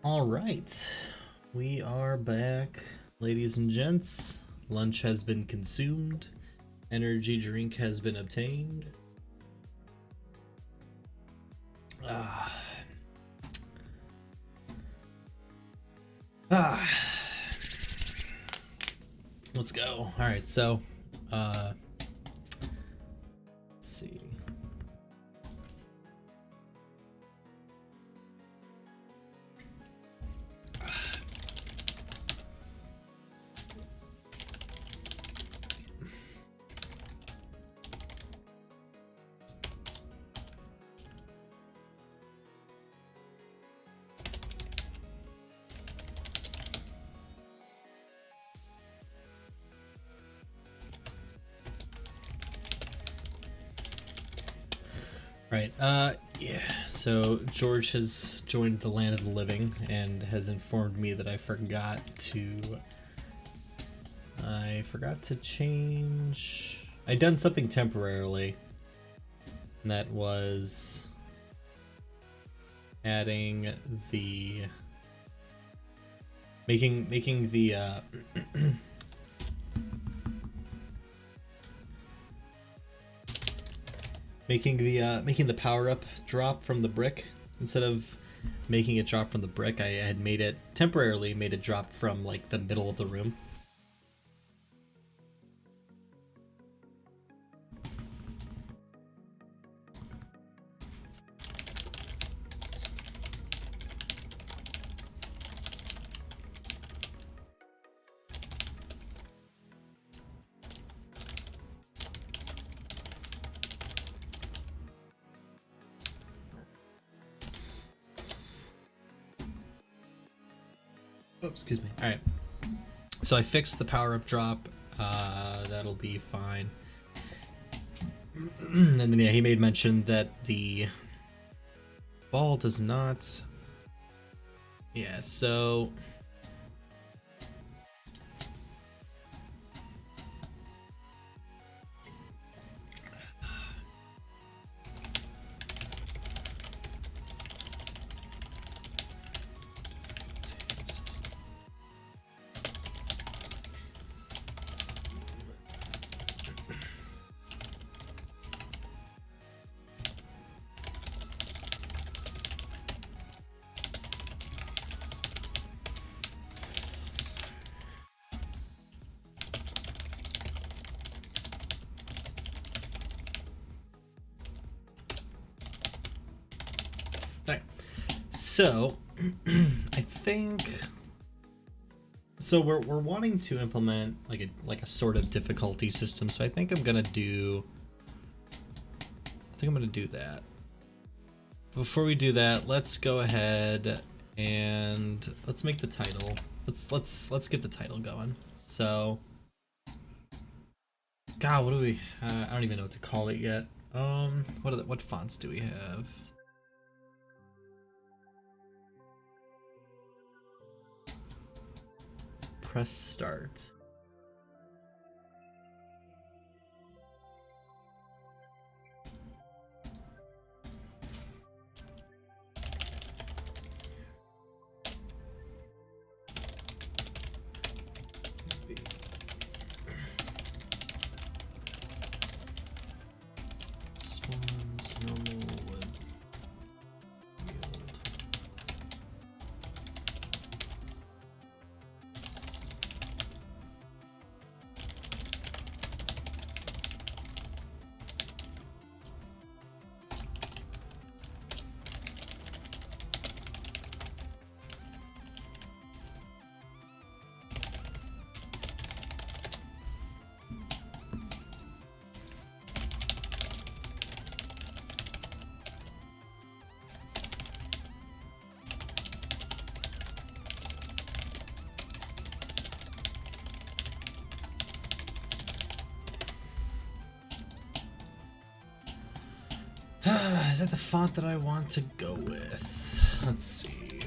All right, we are back, ladies and gents. Lunch has been consumed, energy drink has been obtained. Ah, ah. Let's go. All right, so let's see. Right. Yeah. So George has joined the land of the living and has informed me that I forgot to change. I done something temporarily, and that was adding the making the making the power up drop from the brick. Instead of making it drop from the brick, I had made it temporarily made it drop from like the middle of the room. Oops, excuse me. All right. So I fixed the power up drop. That'll be fine. And then yeah, he made mention that the ball does not. Yeah. So. Alright. So I think so we're wanting to implement like a sort of difficulty system, so I think I'm gonna do that. Before we do that, let's go ahead and let's make the title. Let's get the title going. So God, what do we I don't even know what to call it yet. What fonts do we have? Press start. Spawns, normal wood, yield. Is that the font that I want to go with? Let's see.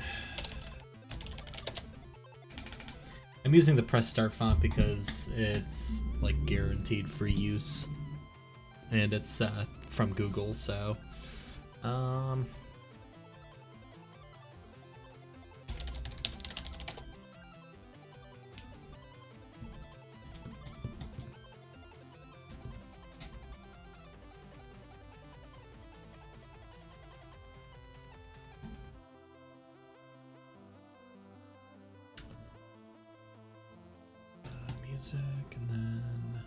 I'm using the press start font because it's like guaranteed free use, and it's from Google. So, music, and then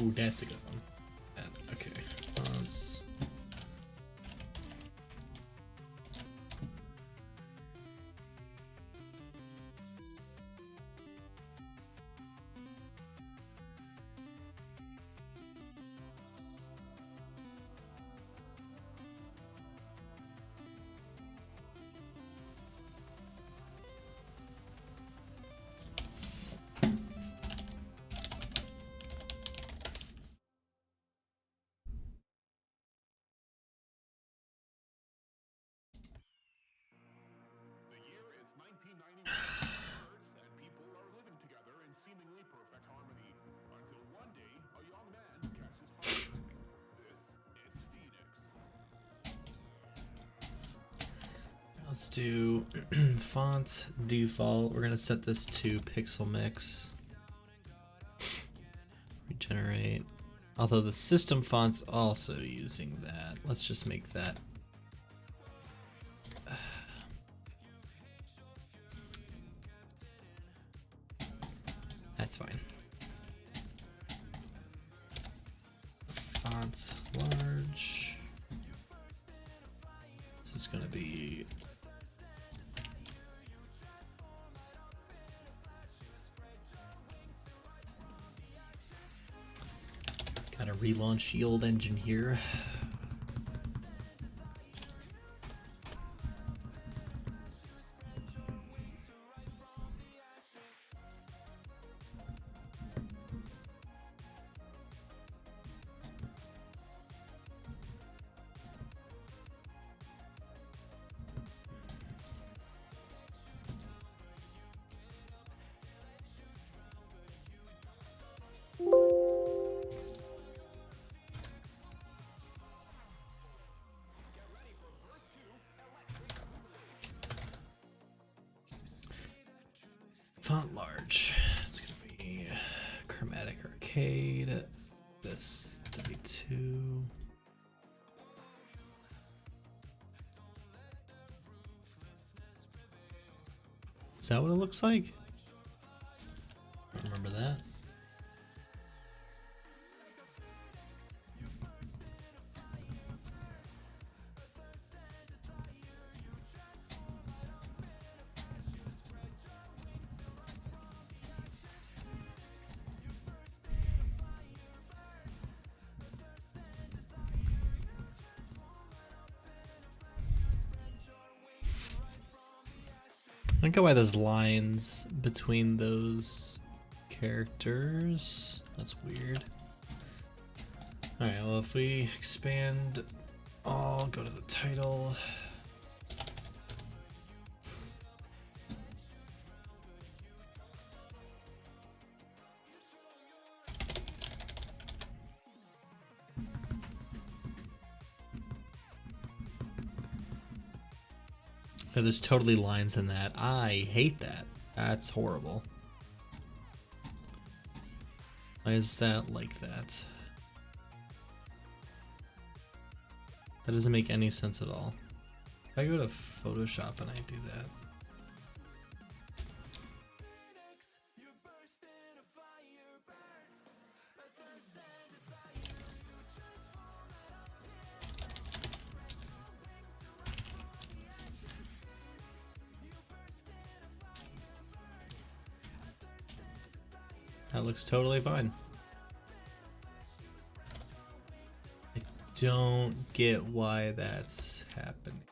ooh, that's a good one. Okay, fonts. Let's do font default. We're gonna set this to pixel mix. Regenerate. Although the system font's also using that. Let's just make that. That's fine. Font large. This is gonna be gotta relaunch the old engine here. Font large. It's gonna be chromatic arcade. This 32. Is that what it looks like? I don't remember that. I don't get why there's lines between those characters. That's weird. Alright, well, if we expand all, go to the title. Oh, there's totally lines in that. I hate that. That's horrible. Why is that like that? That doesn't make any sense at all. If I go to Photoshop and I do that. That looks totally fine. I don't get why that's happening.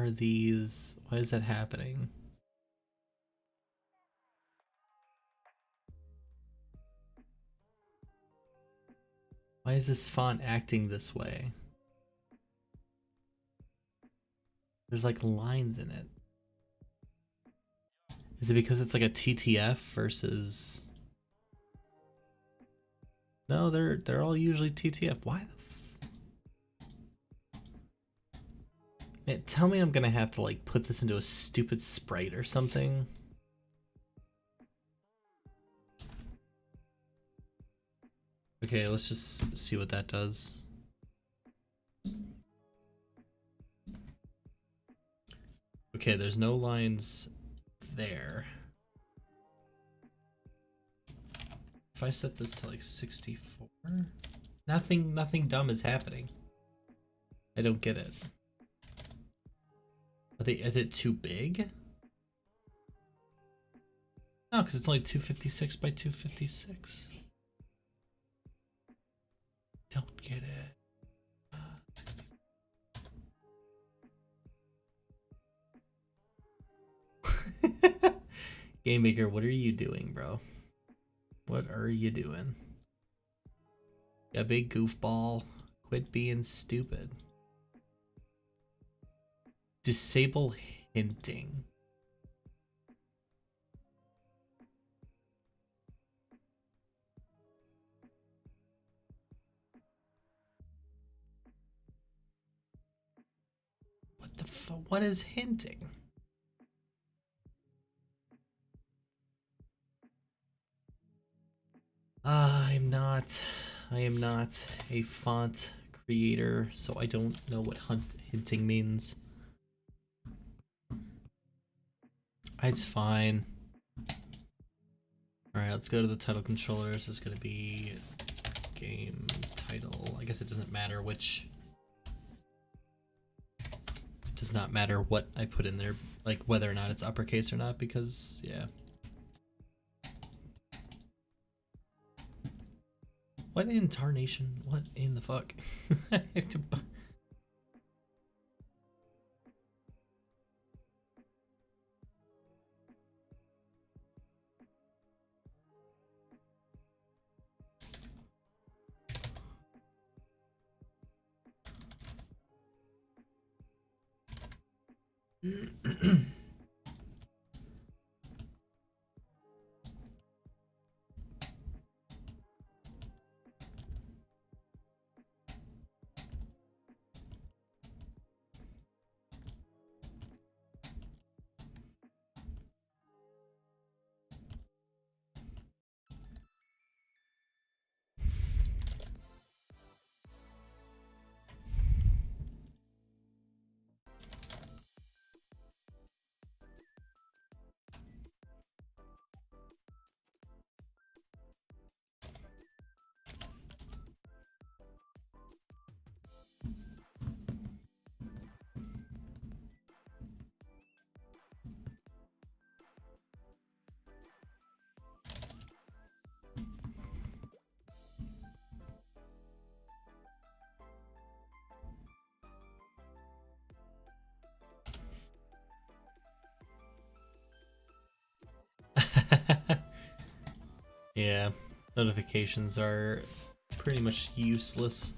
are these? Why is that happening? Why is this font acting this way? There's like lines in it. Is it because it's like a TTF versus... No, they're all usually TTF. Why the Man, tell me I'm gonna have to like put this into a stupid sprite or something. Okay, let's just see what that does. Okay, there's no lines there. If I set this to like 64, nothing dumb is happening. I don't get it. Is it too big? No, because it's only 256 by 256. Don't get it. Game Maker, what are you doing, bro? What are you doing? Yeah, big goofball. Quit being stupid. Disable hinting. What the fuck? What is hinting? I am not a font creator, so I don't know what hinting means. It's fine. Alright, let's go to the title controller. This is gonna be game title. I guess it doesn't matter which. It does not matter what I put in there, like whether or not it's uppercase or not, because, yeah. What in tarnation? What in the fuck? I have to Yeah, notifications are pretty much useless.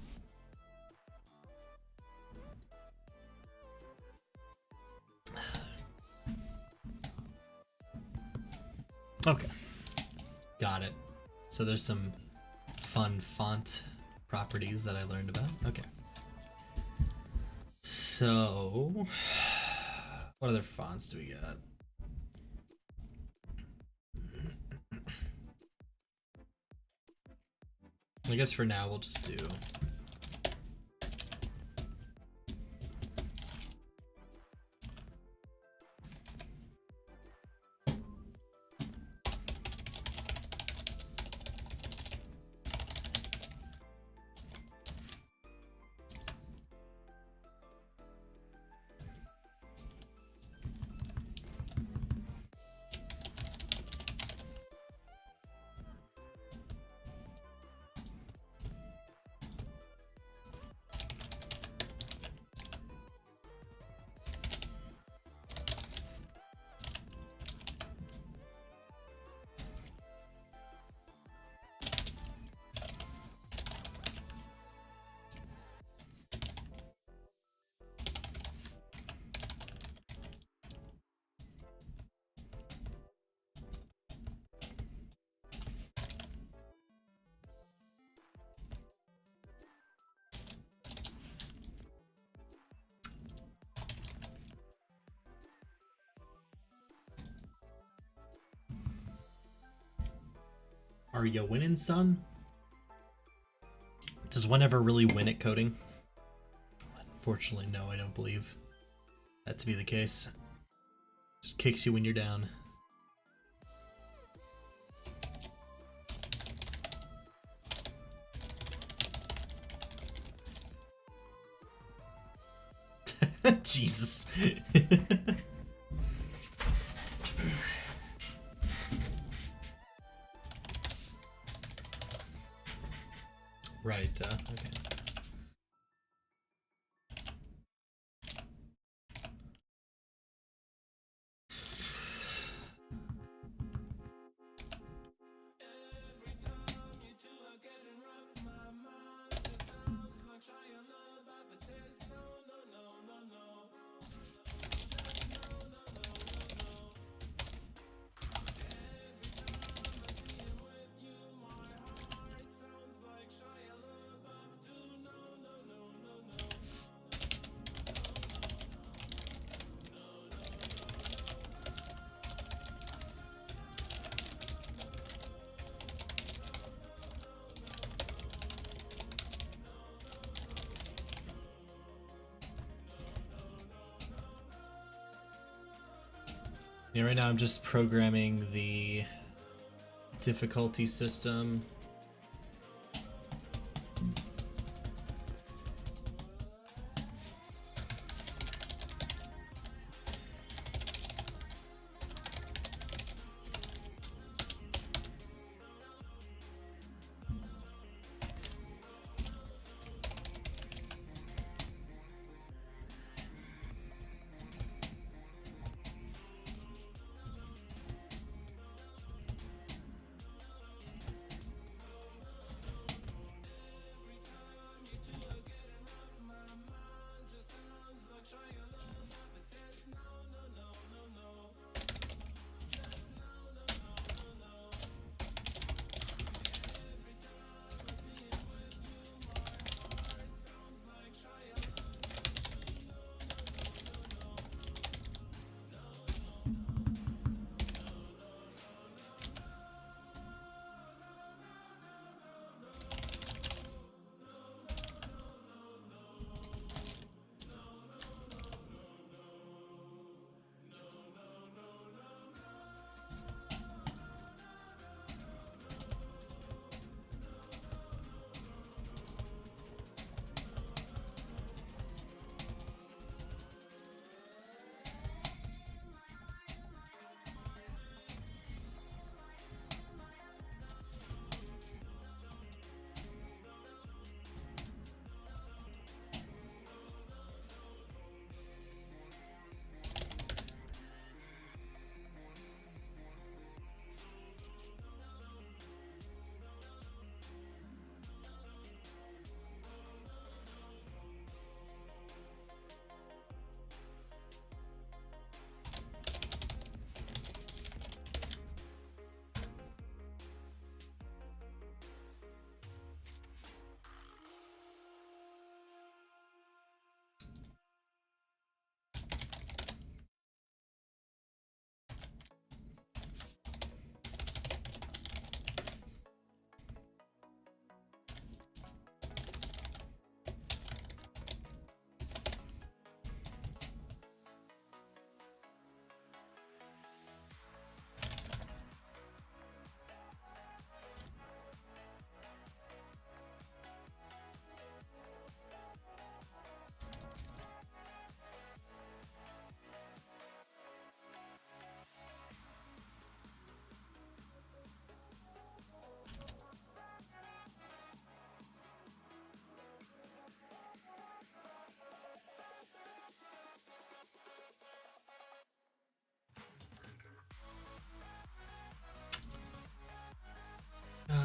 Okay, got it. So there's some fun font properties that I learned about. Okay. So, what other fonts do we got? I guess for now we'll just do Are you winning, son? Does one ever really win at coding? Unfortunately, no, I don't believe that to be the case. Just kicks you when you're down. Jesus. Right, okay. Yeah, right now I'm just programming the difficulty system.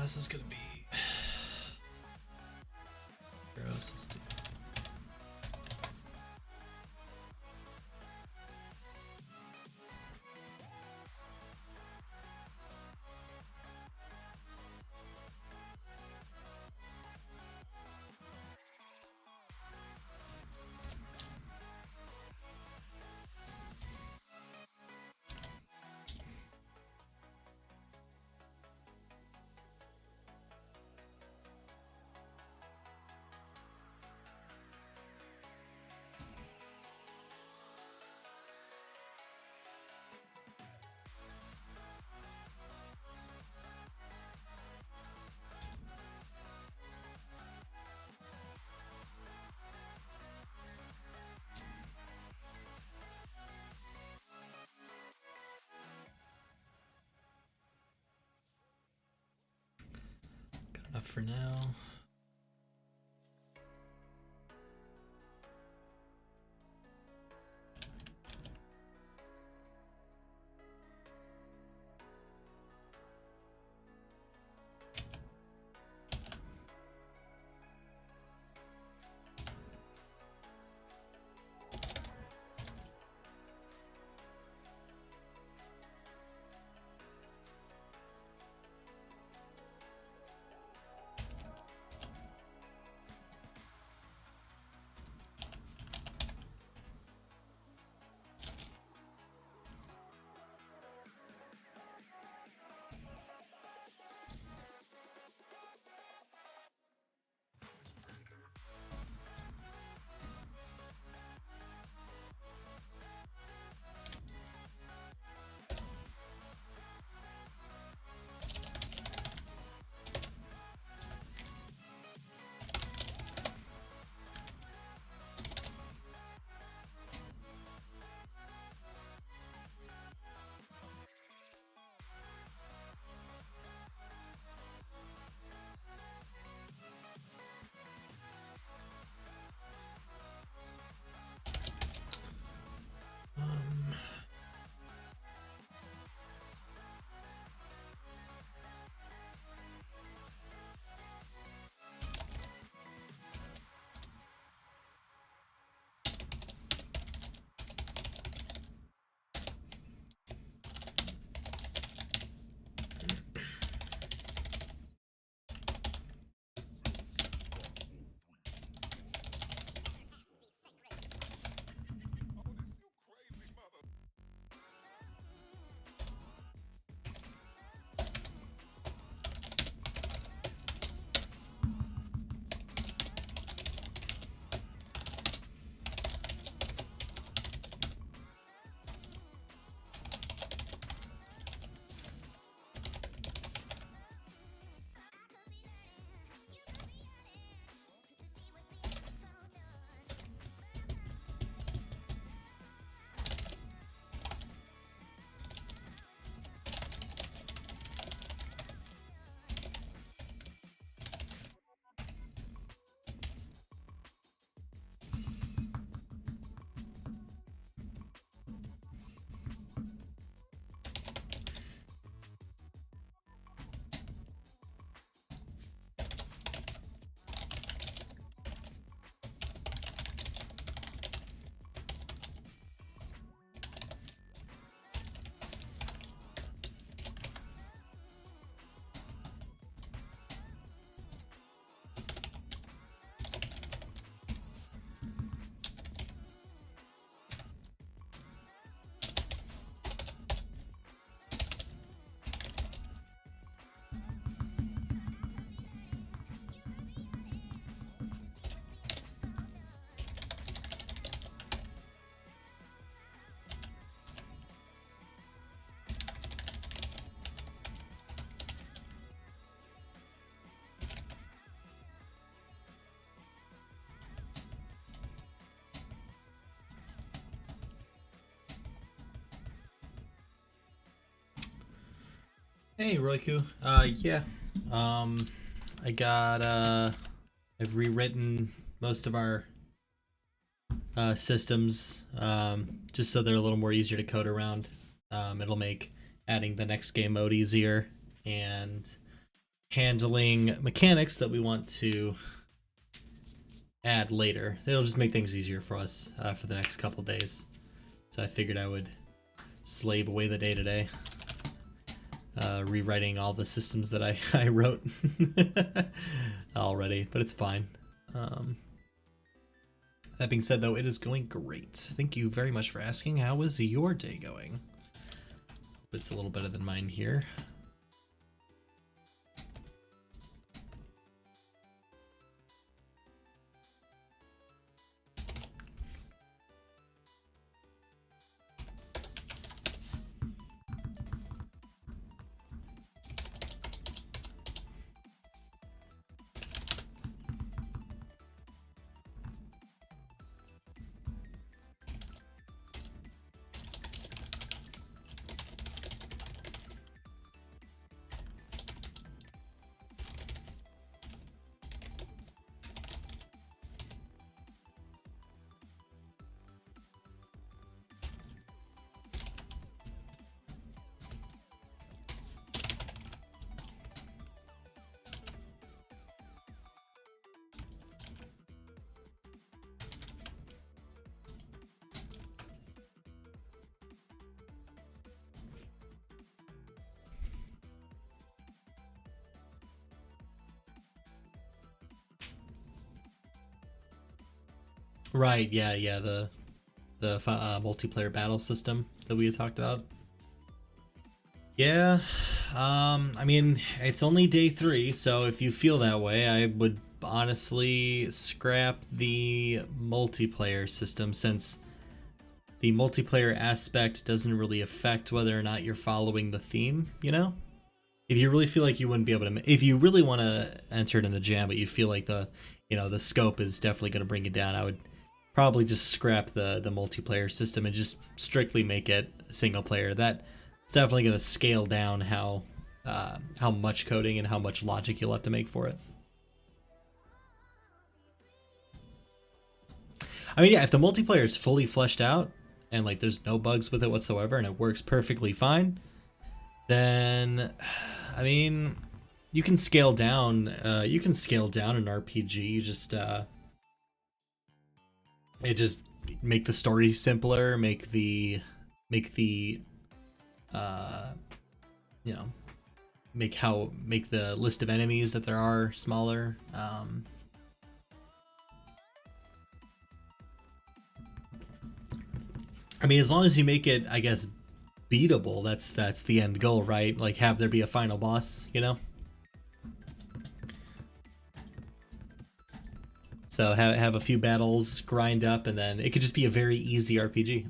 This is gonna be gross. Let's do. enough for now. Hey, Roiku. Yeah. I got, I've rewritten most of our systems just so they're a little more easier to code around. It'll make adding the next game mode easier and handling mechanics that we want to add later. It'll just make things easier for us for the next couple days. So I figured I would slave away the day today. Rewriting all the systems that I wrote already, but it's fine. That being said, though, it is going great. Thank you very much for asking. How is your day going? It's a little better than mine here. Right, yeah, yeah, the multiplayer battle system that we had talked about. Yeah, I mean, it's only day 3, so if you feel that way, I would honestly scrap the multiplayer system, since the multiplayer aspect doesn't really affect whether or not you're following the theme, you know? If you really feel like you wouldn't be able to, if you really want to enter it in the jam, but you feel like the scope is definitely going to bring you down, I would probably just scrap the multiplayer system and just strictly make it single player. That's definitely going to scale down how much coding and how much logic you'll have to make for it. I mean, yeah, if the multiplayer is fully fleshed out and like there's no bugs with it whatsoever and it works perfectly fine, then I mean, you can scale down. You can scale down an RPG. You just make the story simpler, make the you know make the list of enemies that there are smaller. I mean, as long as you make it, I guess, beatable, that's the end goal, right? Like, have there be a final boss, you know? So have a few battles, grind up, and then it could just be a very easy RPG.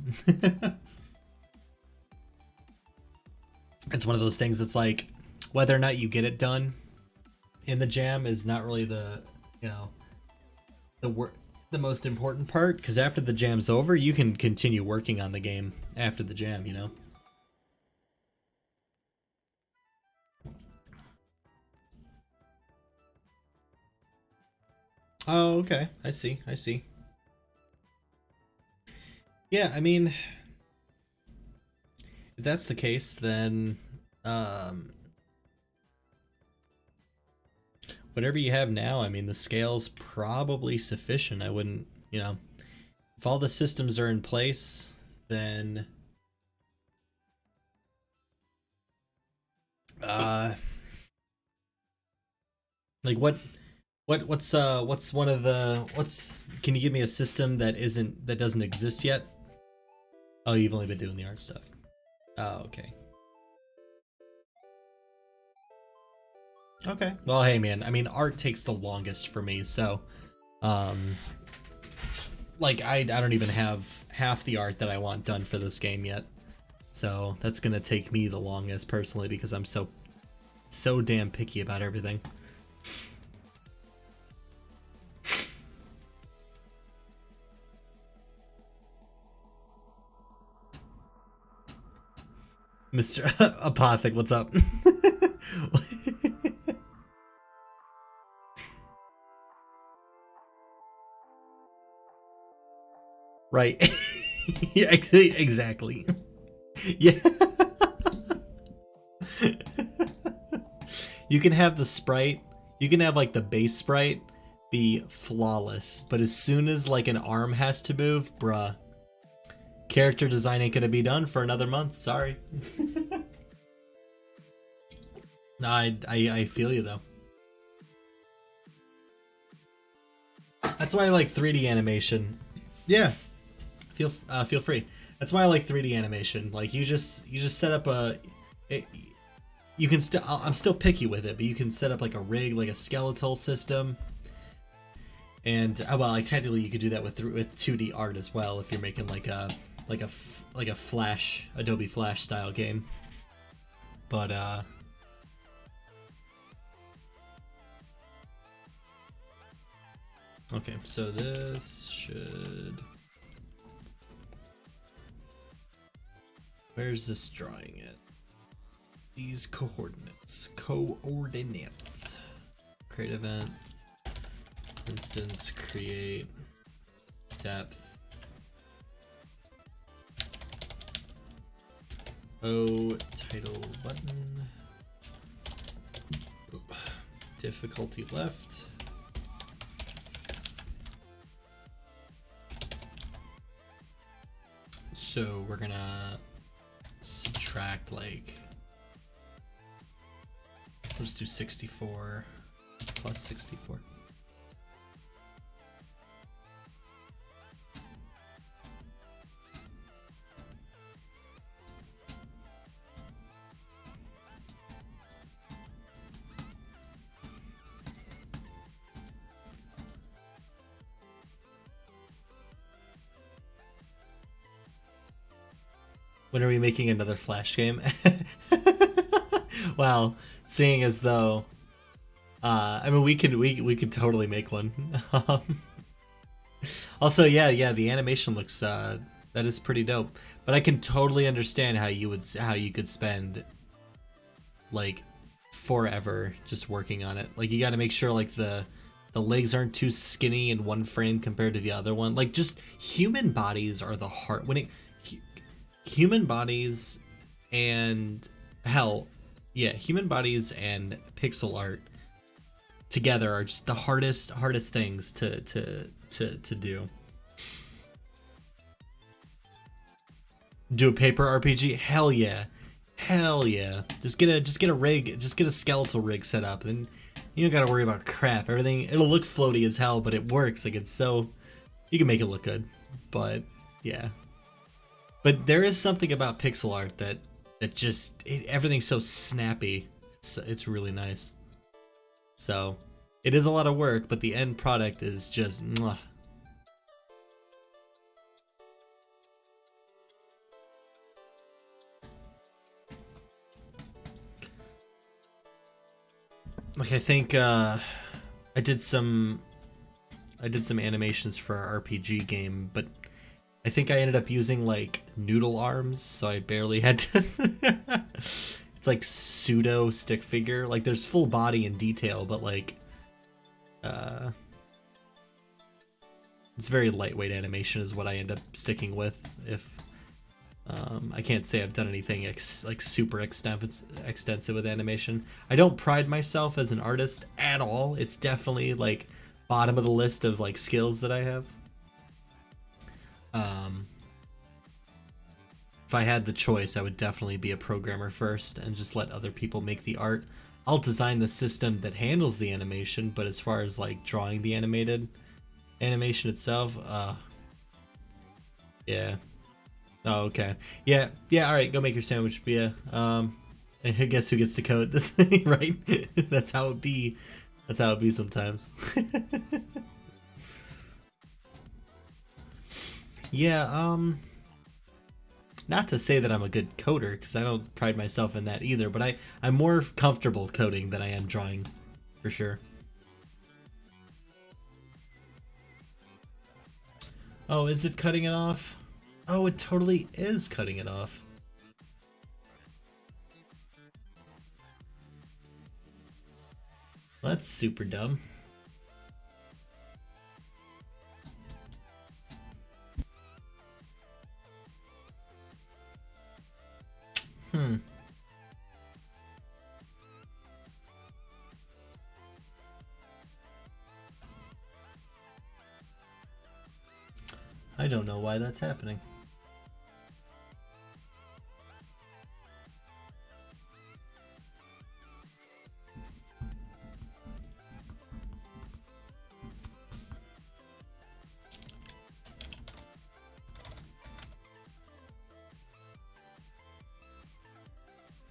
It's one of those things that's like, whether or not you get it done in the jam is not really the, you know, the most important part, because after the jam's over, you can continue working on the game after the jam, you know? Oh, okay. I see. I see. Yeah, I mean, if that's the case, then whatever you have now, I mean, the scale's probably sufficient. I wouldn't, you know, if all the systems are in place, then like what's one of the can you give me a system that doesn't exist yet? Oh, you've only been doing the art stuff. Oh, okay. Okay. Well, hey man, I mean, art takes the longest for me, so um like I don't even have half the art that I want done for this game yet. So that's gonna take me the longest personally, because I'm so damn picky about everything. Mr. Apothic, what's up? Right. Yeah, exactly. Yeah. You can have the sprite, you can have like the base sprite be flawless, but as soon as like an arm has to move, bruh, character design ain't gonna be done for another month. Sorry. No, I feel you though. That's why I like 3D animation. Yeah, feel free. That's why I like 3D animation. Like you just set up you can still, I'm still picky with it, but you can set up like a rig, like a skeletal system. And well, like technically you could do that with 2D art as well if you're making like a Flash, Adobe Flash style game. But okay, so this should, where's this drawing it? These coordinates. Create event. Instance, create, depth. O, title button. Difficulty left. So we're gonna subtract like, let's do 64 plus 64. When are we making another Flash game? Well, seeing as though, I mean, we could totally make one. Also, yeah, the animation looks that is pretty dope. But I can totally understand how you could spend like forever just working on it. Like you got to make sure like the legs aren't too skinny in one frame compared to the other one. Like just human bodies are the hard human bodies and hell, yeah, human bodies and pixel art together are just the hardest things to do. Do a paper RPG? Hell yeah. Hell yeah. Just get a rig, just get a skeletal rig set up, and you don't gotta worry about crap. Everything, it'll look floaty as hell, but it works. Like it's so, you can make it look good. But yeah. But there is something about pixel art that just everything's so snappy. It's really nice. So it is a lot of work, but the end product is just mwah. Like I think I did some animations for our RPG game, but I think I ended up using like noodle arms, so I barely had to. It's like pseudo stick figure. Like there's full body and detail, but like it's very lightweight animation is what I end up sticking with. If I can't say I've done anything like super extensive with animation. I don't pride myself as an artist at all. It's definitely like bottom of the list of like skills that I have. If I had the choice, I would definitely be a programmer first and just let other people make the art. I'll design the system that handles the animation, but as far as like drawing the animation itself, yeah. Oh, okay. Yeah, alright, go make your sandwich, yeah. I guess who gets to code this thing, right? That's how it be. That's how it be sometimes. Yeah, not to say that I'm a good coder, because I don't pride myself in that either, but I'm more comfortable coding than I am drawing, for sure. Oh, is it cutting it off? Oh, it totally is cutting it off. Well, that's super dumb. I don't know why that's happening.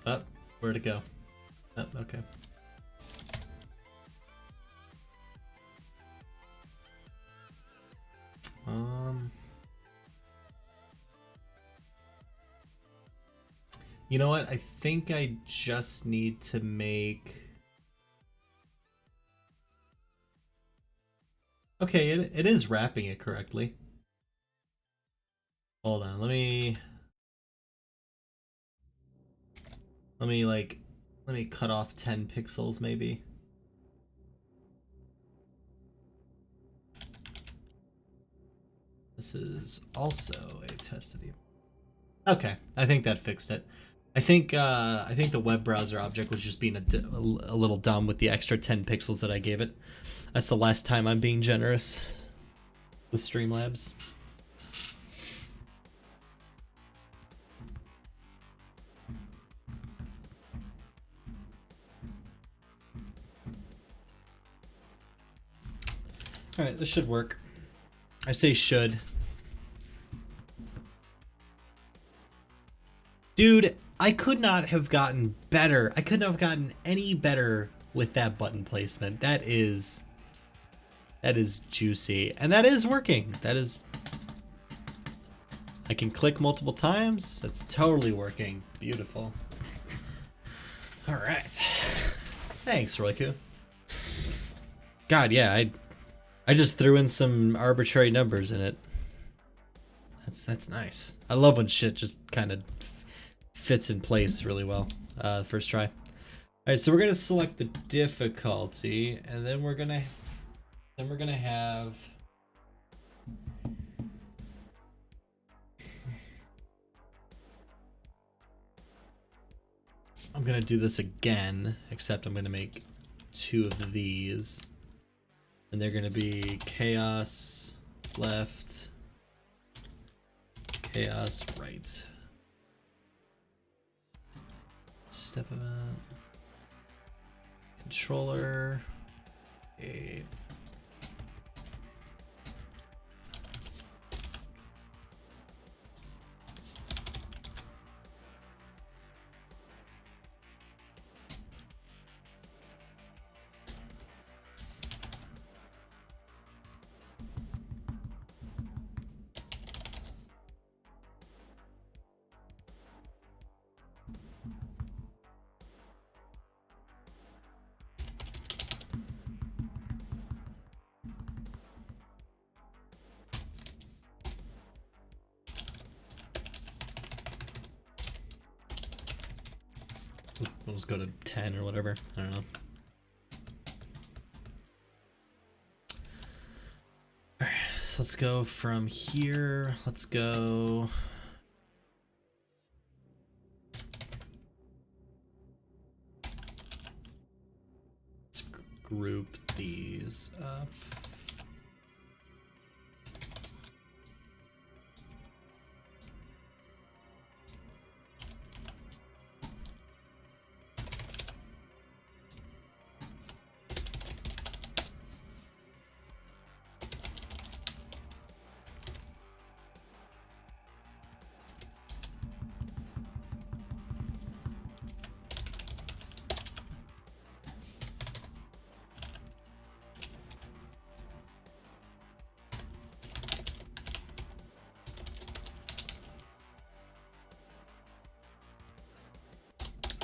Oh, where'd it go? Oh, okay. You know what? I think I just need to make... Okay, it is wrapping it correctly. Hold on, let me cut off 10 pixels maybe. This is also a test of the... Okay, I think that fixed it. I think the web browser object was just being a little dumb with the extra 10 pixels that I gave it. That's the last time I'm being generous with Streamlabs. Alright, this should work. I say should. Dude, I could not have gotten better. I couldn't have gotten any better with that button placement. That is juicy. And that is working. That is... I can click multiple times. That's totally working. Beautiful. All right. Thanks, Roku. God, yeah, I just threw in some arbitrary numbers in it. That's nice. I love when shit just kind of fits in place really well. First try. All right, so we're gonna select the difficulty, and then we're gonna have. I'm gonna do this again, except I'm gonna make 2 of these, and they're gonna be chaos left, chaos right. Step event, controller, 8. We'll just go to 10 or whatever. I don't know. Alright, so let's go from here. Let's go. Let's group these up.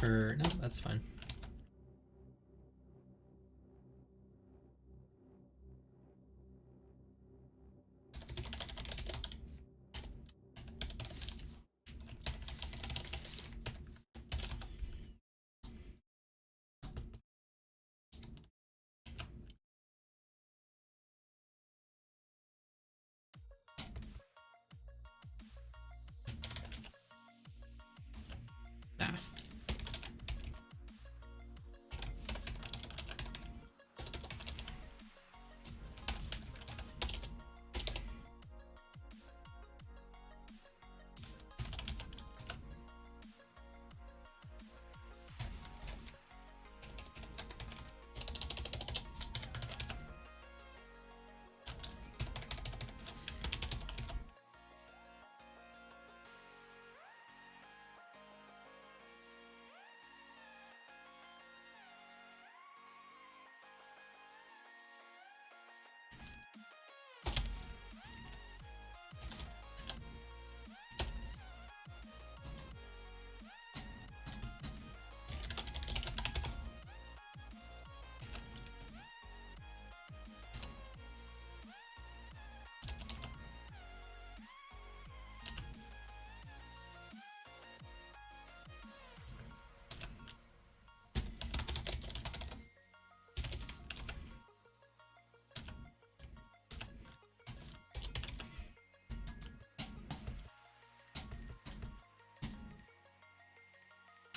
No, that's fine. Nah.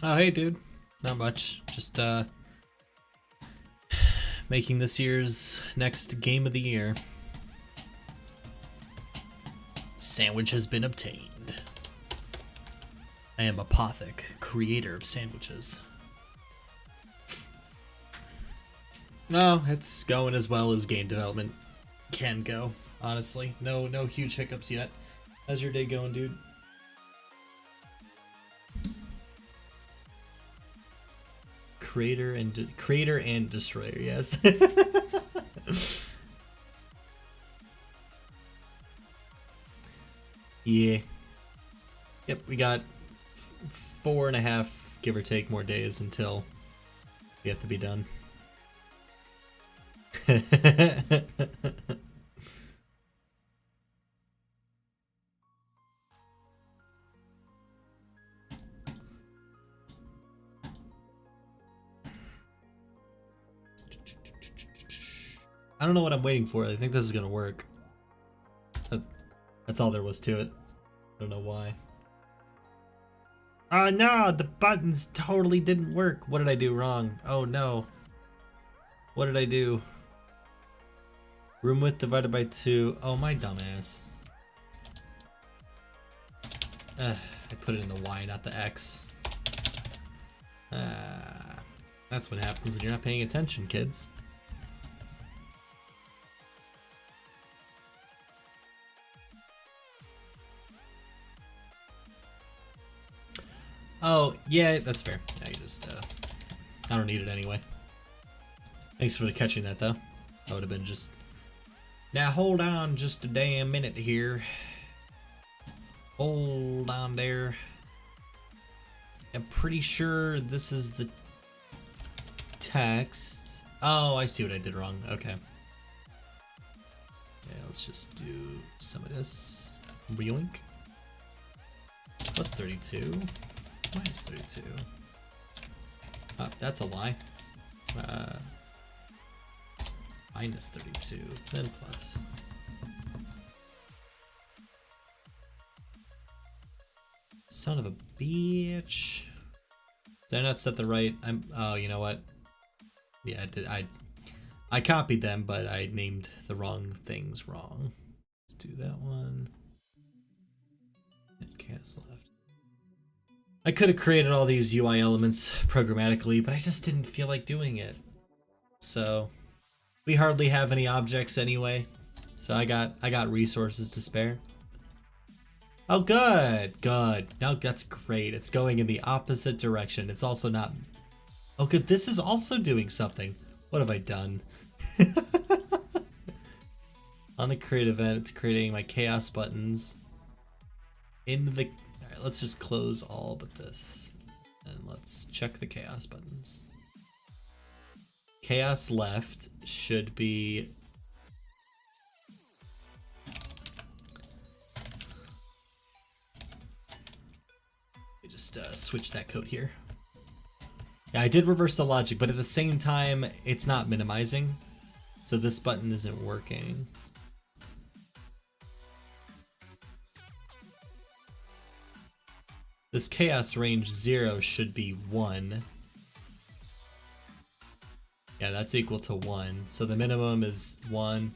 Oh, hey, dude. Not much. Just, making this year's next game of the year. Sandwich has been obtained. I am Apothic, creator of sandwiches. No, it's going as well as game development can go, honestly. No huge hiccups yet. How's your day going, dude? Creator and destroyer, yes. Yeah. Yep, we got 4.5, give or take, more days until we have to be done. I don't know what I'm waiting for. I think this is gonna work. That's all there was to it. I don't know why. Oh no, the buttons totally didn't work. What did I do wrong? Oh no. What did I do? Room width divided by 2. Oh, my dumbass. I put it in the Y, not the X. That's what happens when you're not paying attention, kids. Oh, yeah, that's fair. Yeah, you just, I don't need it anyway. Thanks for catching that, though. That would have been just... Now, hold on just a damn minute here. Hold on there. I'm pretty sure this is the text. Oh, I see what I did wrong. Okay. Yeah, let's just do some of this. Yoink. Plus 32. Minus 32. Oh, that's a lie. Minus 32, then plus. Son of a bitch. Did I not set the right? Oh, you know what? Yeah, I did. I copied them, but I named the wrong things wrong. Let's do that one. And cast left. I could have created all these UI elements programmatically, but I just didn't feel like doing it. So we hardly have any objects anyway. So I got resources to spare. Oh, good, good. No, that's great. It's going in the opposite direction. It's also not. Oh, good. This is also doing something. What have I done? On the create event, it's creating my chaos buttons. In the. All right, let's just close all but this, and let's check the chaos buttons. Chaos left should be. Just switch that code here. Yeah, I did reverse the logic, but at the same time, it's not minimizing. So this button isn't working. This chaos range 0 should be 1. Yeah, that's equal to 1. So the minimum is 1.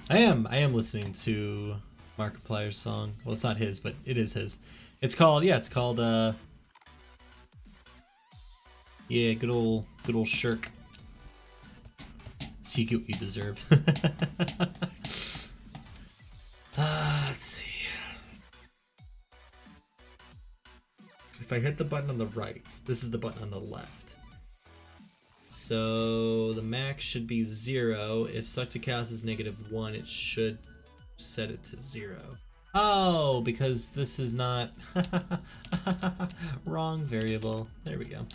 I am listening to Markiplier's song. Well, it's not his, but it is his. It's called, yeah, it's called, yeah, good old Shirk. So you get what you deserve. Let's see. If I hit the button on the right, this is the button on the left. So the max should be 0. If select to chaos is -1, it should set it to 0. Oh, because this is not wrong variable. There we go.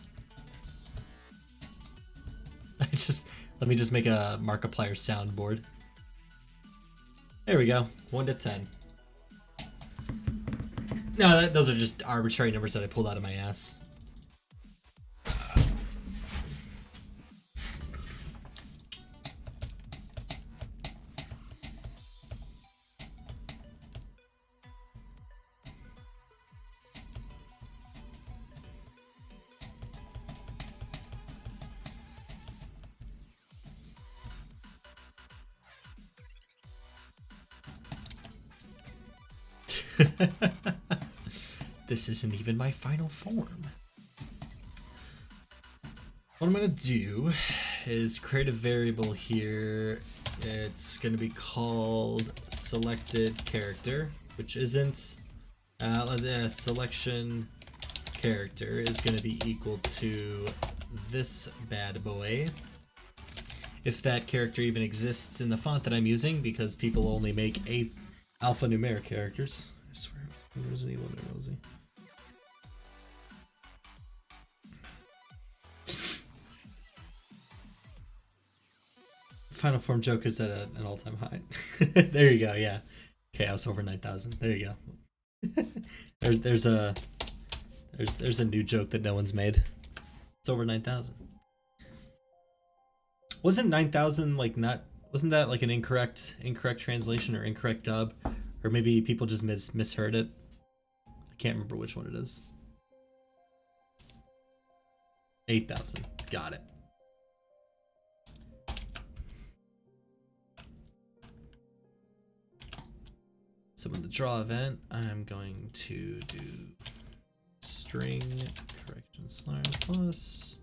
Let me just make a Markiplier soundboard. There we go. 1 to 10. No, those are just arbitrary numbers that I pulled out of my ass. This isn't even my final form. What I'm gonna do is create a variable here. It's gonna be called selected character, which isn't selection character is gonna be equal to this bad boy. If that character even exists in the font that I'm using, because people only make alphanumeric characters. I swear. Resident Evil Rosie. Final Form joke is at an all-time high. There you go. Yeah, Chaos over 9,000. There you go. there's a new joke that no one's made. It's over 9,000. Wasn't 9,000 like not? Wasn't that like an incorrect translation or incorrect dub, or maybe people just misheard it? I can't remember which one it is. 8,000. Got it. So in the draw event, I'm going to do string correction / plus.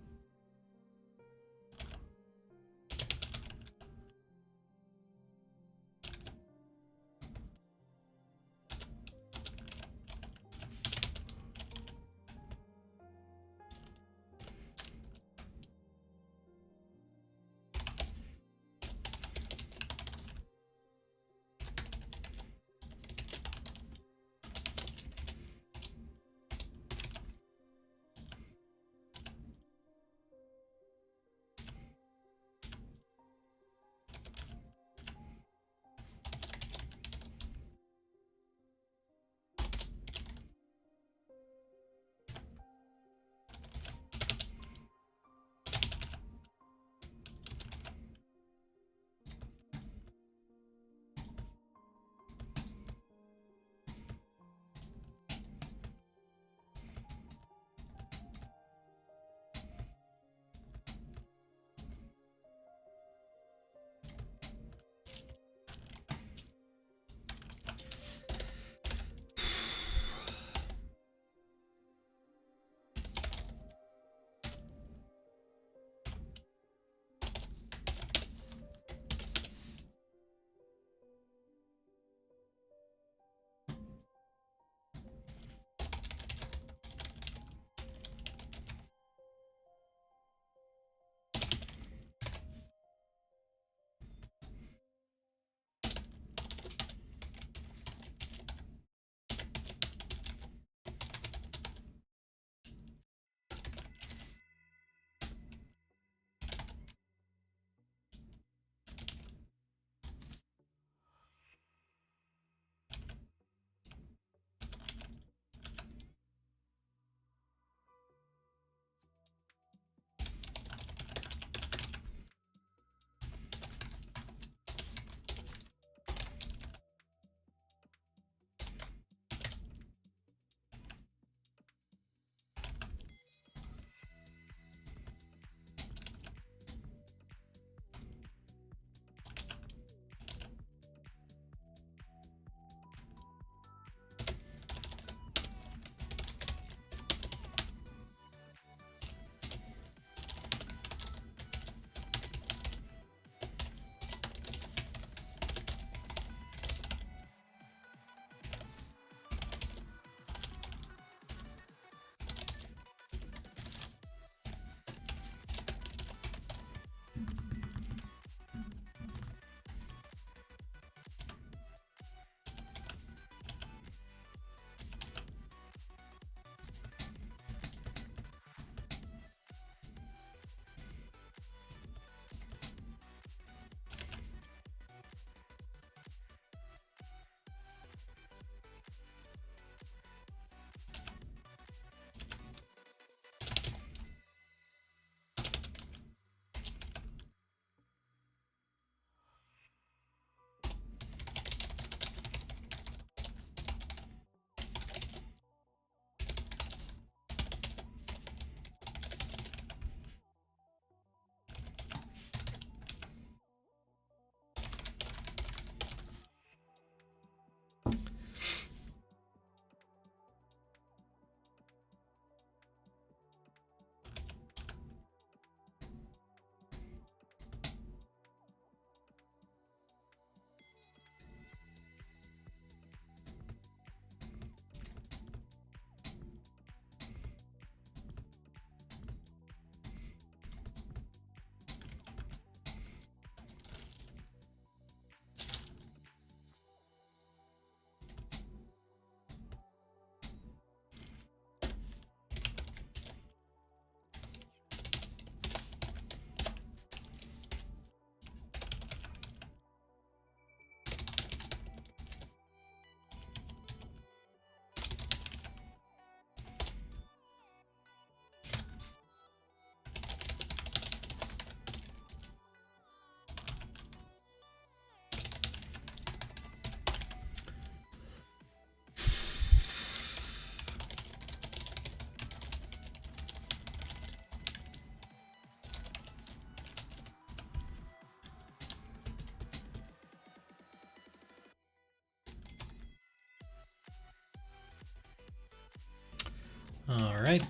All right,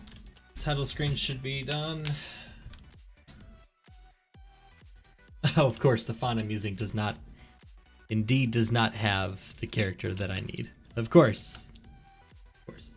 title screen should be done. Oh, of course, the font I'm using does not have the character that I need. Of course. Of course.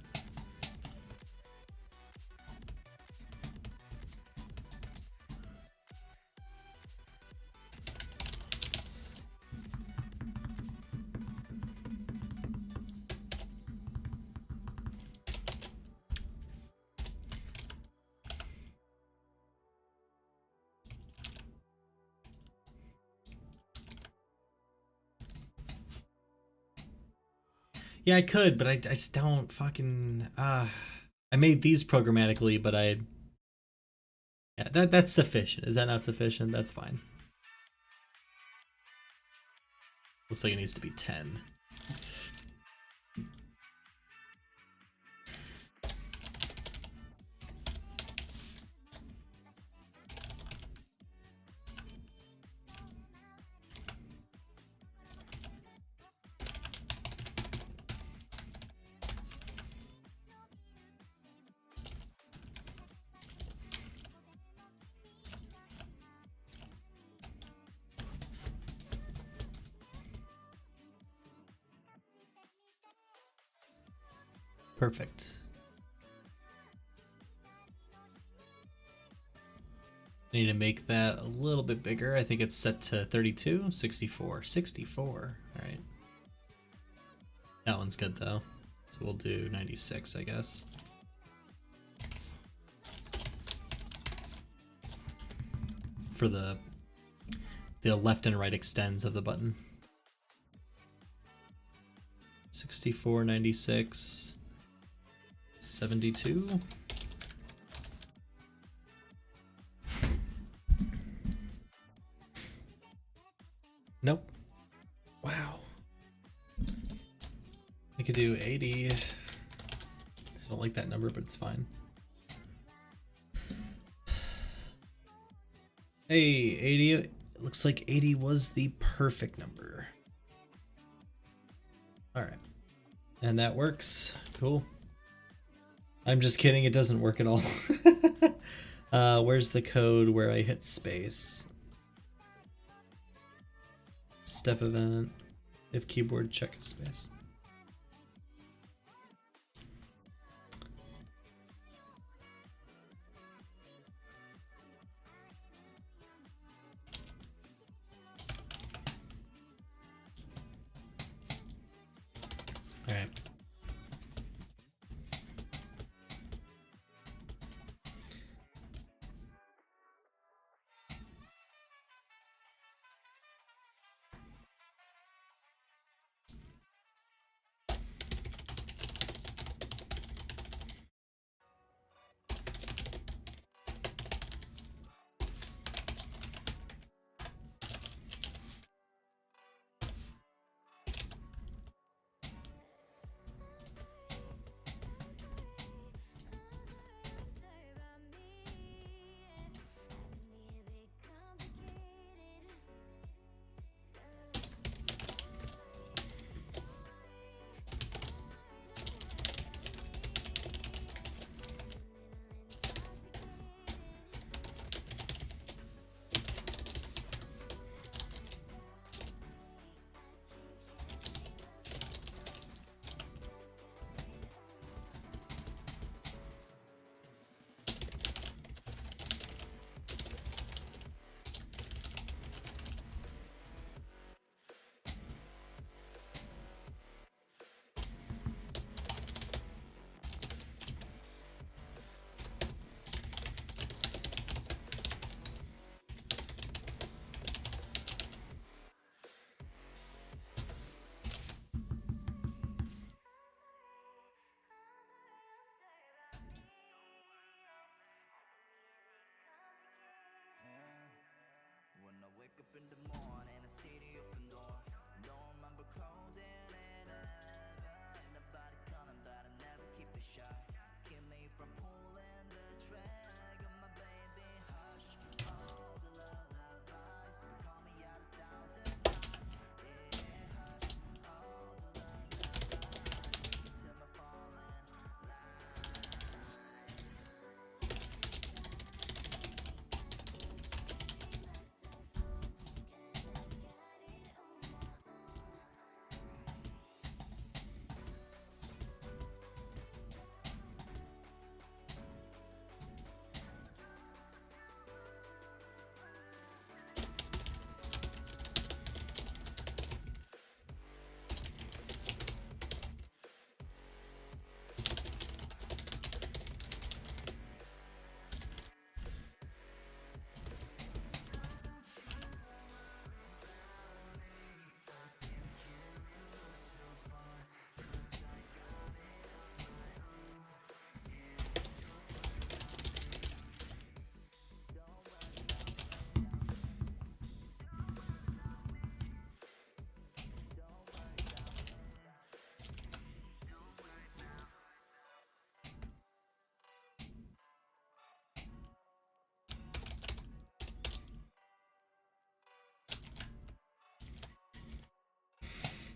Yeah, I could, but I just don't fucking. I made these programmatically, but yeah, that's sufficient. Is that not sufficient? That's fine. Looks like it needs to be 10. Perfect. I need to make that a little bit bigger. I think it's set to 32, 64, 64. All right. That one's good though. So we'll do 96, I guess. For the left and right extends of the button. 64, 96, 72. Nope. Wow. I could do 80. I don't like that number, but it's fine. Hey, 80. Looks like 80 was the perfect number. All right. And that works. Cool. I'm just kidding. It doesn't work at all. Where's the code where I hit space? Step event. If keyboard, check space. All right. Wake up in the morning, I see the open door. Don't remember closing it ever. Ain't nobody coming, but I never keep it shy. Keep me from pulling the trigger, my baby. Hush, all the lullabies. You call me out 1,000 times. Yeah, hush, all the lullabies. Till my falling lies.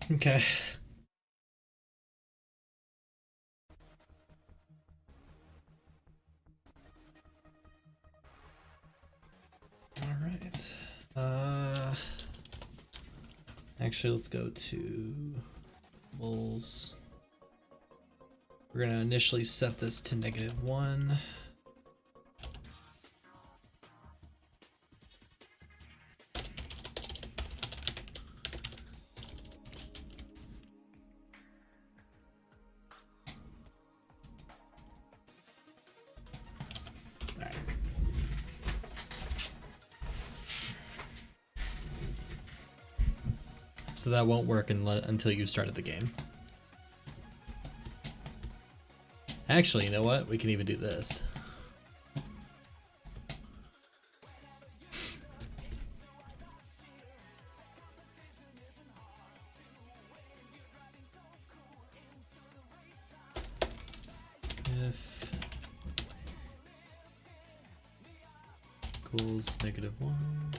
Okay. All right. Actually, let's go to bulls. We're gonna initially set this to -1. Alright. So that won't work until you've started the game. Actually, you know what? We can even do this. If equals -1.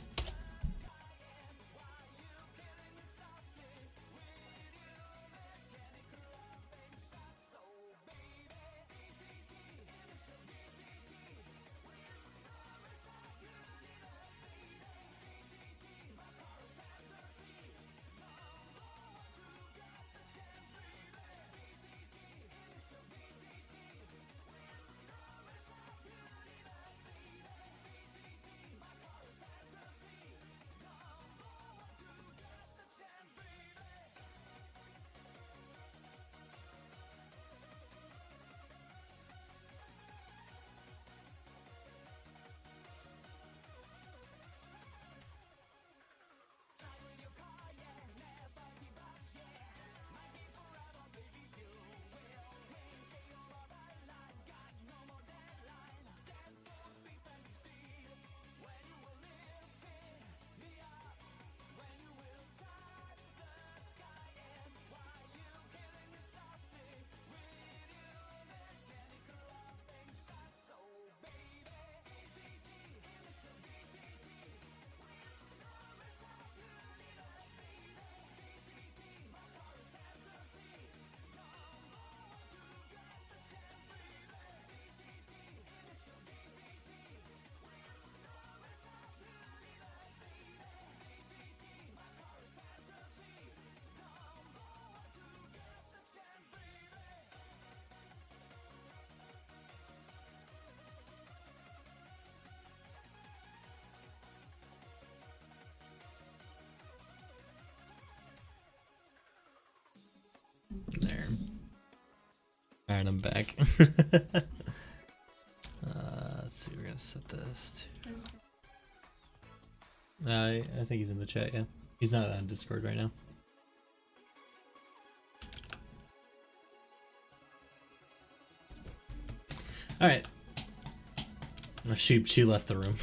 There. Alright, I'm back. Let's see, we're gonna set this to... I think he's in the chat, yeah. He's not on Discord right now. Alright. Oh, she left the room.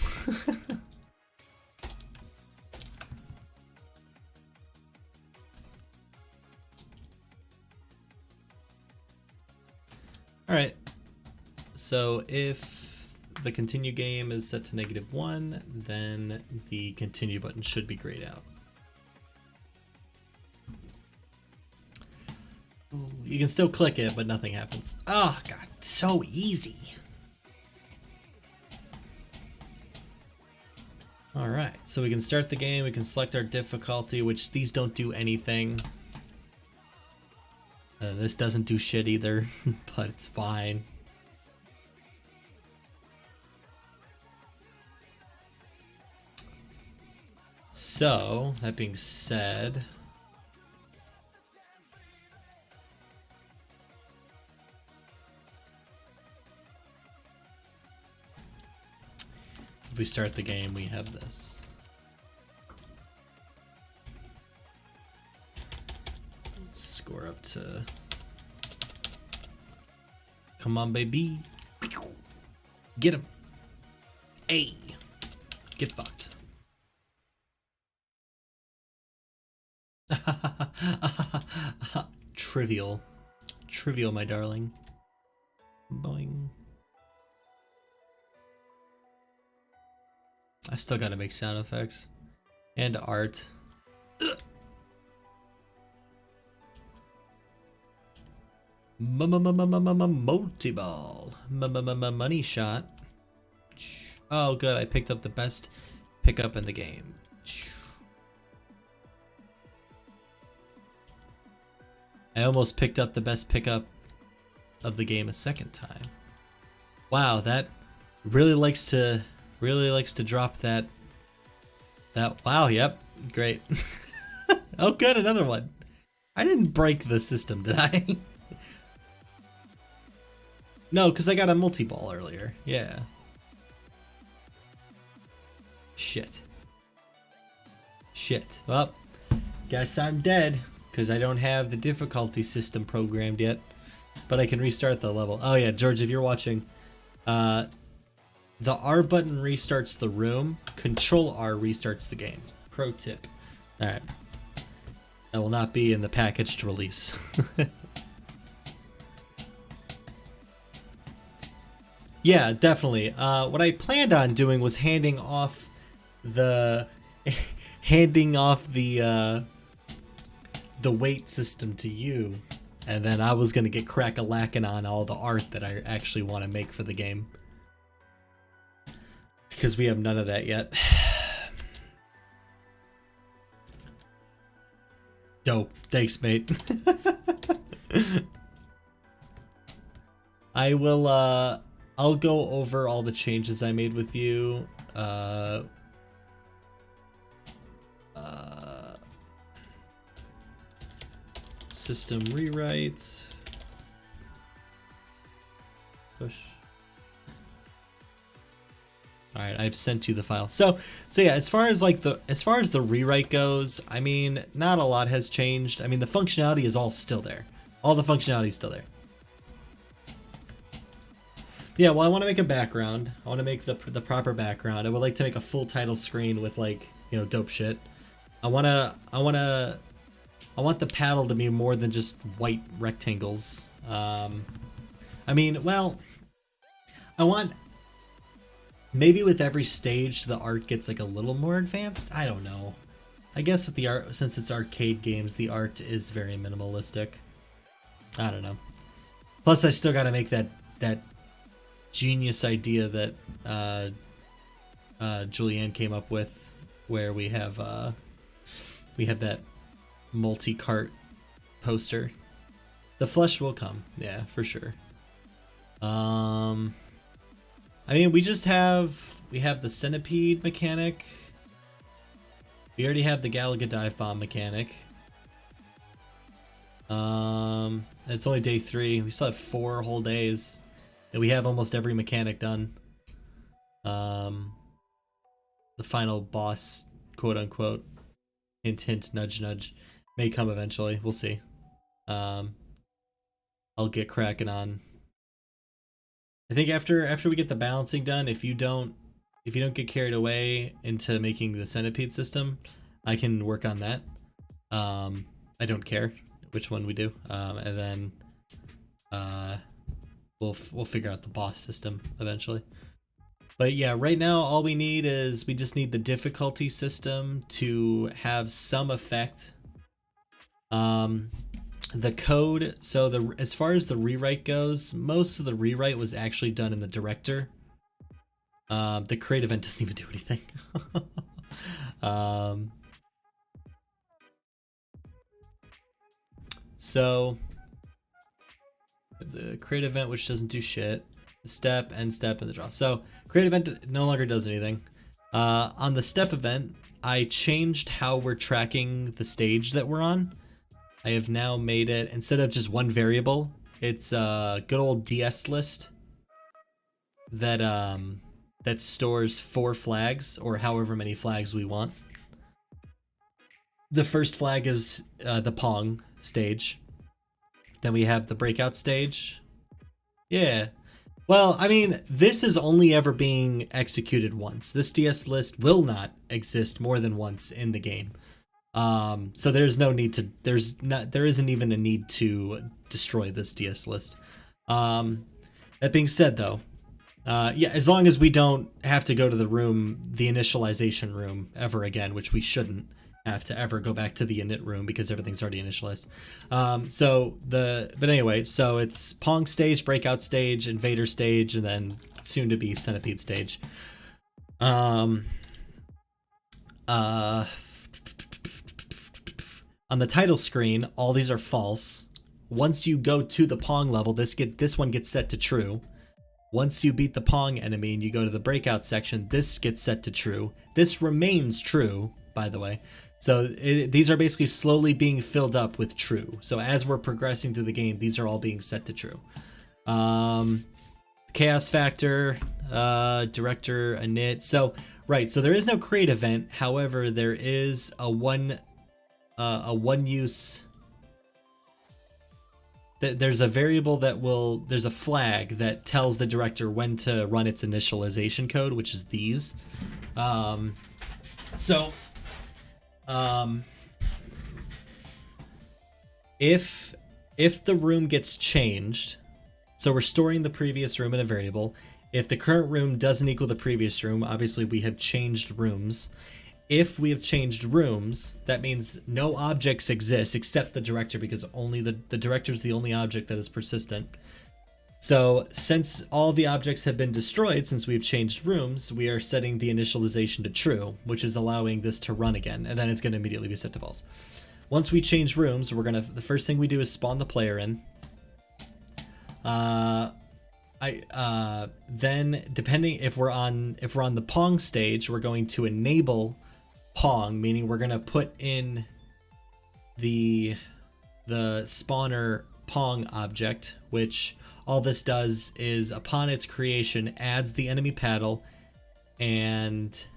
Alright. So if the continue game is set to -1, then the continue button should be grayed out. Ooh, you can still click it, but nothing happens. Oh god, so easy. Alright, so we can start the game, we can select our difficulty, which these don't do anything. This doesn't do shit either, but it's fine. So, that being said, if we start the game, we have this. Score up to... Come on, baby. Get him. Hey. Get fucked. Trivial. Trivial, my darling. Boing. I still gotta make sound effects. And art. Ugh. Multi-ball. Money shot. Oh, good. I picked up the best pickup in the game. I almost picked up the best pickup of the game a second time. Wow, that really likes to drop that. Wow, yep, great. Oh, good, another one. I didn't break the system, did I? No, because I got a multi-ball earlier. Yeah. Shit. Well, guess I'm dead because I don't have the difficulty system programmed yet. But I can restart the level. Oh yeah, George, if you're watching, the R button restarts the room. Control R restarts the game. Pro tip. All right. That will not be in the packaged release. Yeah, definitely. What I planned on doing was handing off the weight system to you, and then I was gonna get crack-a-lackin' on all the art that I actually want to make for the game, because we have none of that yet. Dope. Thanks, mate. I will, I'll go over all the changes I made with you. System rewrite. Push. All right, I've sent you the file. So yeah, as far as the rewrite goes, I mean, not a lot has changed. I mean, the functionality is all still there. All the functionality is still there. Yeah, well, I want to make a background. I want to make the proper background. I would like to make a full title screen with, like, you know, dope shit. I want the paddle to be more than just white rectangles. I mean, well, I want, maybe with every stage the art gets like a little more advanced. I don't know. I guess with the art, since it's arcade games, the art is very minimalistic. I don't know. Plus, I still got to make that genius idea that Julianne came up with, where we have that multi-cart poster. The flesh will come, yeah, for sure. I mean, we have the centipede mechanic. We already have the Galaga dive bomb mechanic. It's only day 3. We still have 4 whole days. And we have almost every mechanic done. The final boss, quote unquote, hint hint, nudge nudge, may come eventually. We'll see. I'll get cracking on. I think after we get the balancing done, if you don't get carried away into making the centipede system, I can work on that. I don't care which one we do, and then we'll figure out the boss system eventually. But yeah, right now all we need is, we just need the difficulty system to have some effect. The code, so as far as the rewrite goes, most of the rewrite was actually done in the director. The create event doesn't even do anything. So the create event, which doesn't do shit, step, end step, and the draw. So create event no longer does anything. On the step event, I changed how we're tracking the stage that we're on. I have now made it, instead of just one variable, it's a good old DS list that that stores 4 flags, or however many flags we want. The first flag is the Pong stage. Then we have the breakout stage. Yeah. Well, I mean, this is only ever being executed once. This DS list will not exist more than once in the game. So there's no need to, there isn't even a need to destroy this DS list. That being said though, Yeah, as long as we don't have to go to the room, the initialization room, ever again, which we shouldn't have to ever go back to the init room because everything's already initialized. But anyway, so it's Pong stage, Breakout stage, Invader stage, and then soon to be Centipede stage. On the title screen, all these are false. Once you go to the Pong level, this one gets set to true. Once you beat the Pong enemy and you go to the Breakout section, this gets set to true. This remains true, by the way. So these are basically slowly being filled up with true. So as we're progressing through the game, these are all being set to true. Chaos factor, director, init. So there is no create event. However, there is a one use. There's a variable there's a flag that tells the director when to run its initialization code, which is these. If the room gets changed, so we're storing the previous room in a variable. If the current room doesn't equal the previous room, obviously we have changed rooms. If we have changed rooms, that means no objects exist except the director, because only the director is the only object that is persistent. So since all the objects have been destroyed since we've changed rooms, we are setting the initialization to true, which is allowing this to run again, and then it's going to immediately be set to false. Once we change rooms, the first thing we do is spawn the player in. Then depending if we're on the Pong stage, we're going to enable Pong, meaning we're gonna put in the spawner Pong object, which all this does is upon its creation adds the enemy paddle and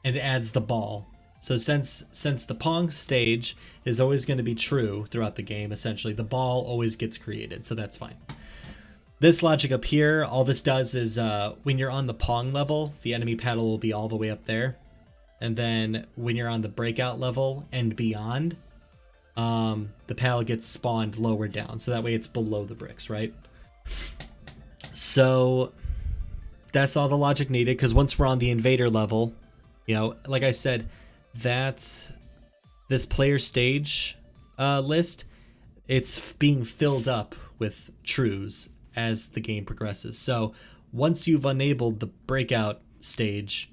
it adds the ball. So since the Pong stage is always going to be true throughout the game, essentially, the ball always gets created, so that's fine. This logic up here, all this does is when you're on the Pong level, the enemy paddle will be all the way up there. And then when you're on the Breakout level and beyond, the paddle gets spawned lower down, so that way it's below the bricks, right? So that's all the logic needed, because once we're on the Invader level, like I said, that's this player stage list, it's being filled up with trues as the game progresses. So once you've enabled the Breakout stage,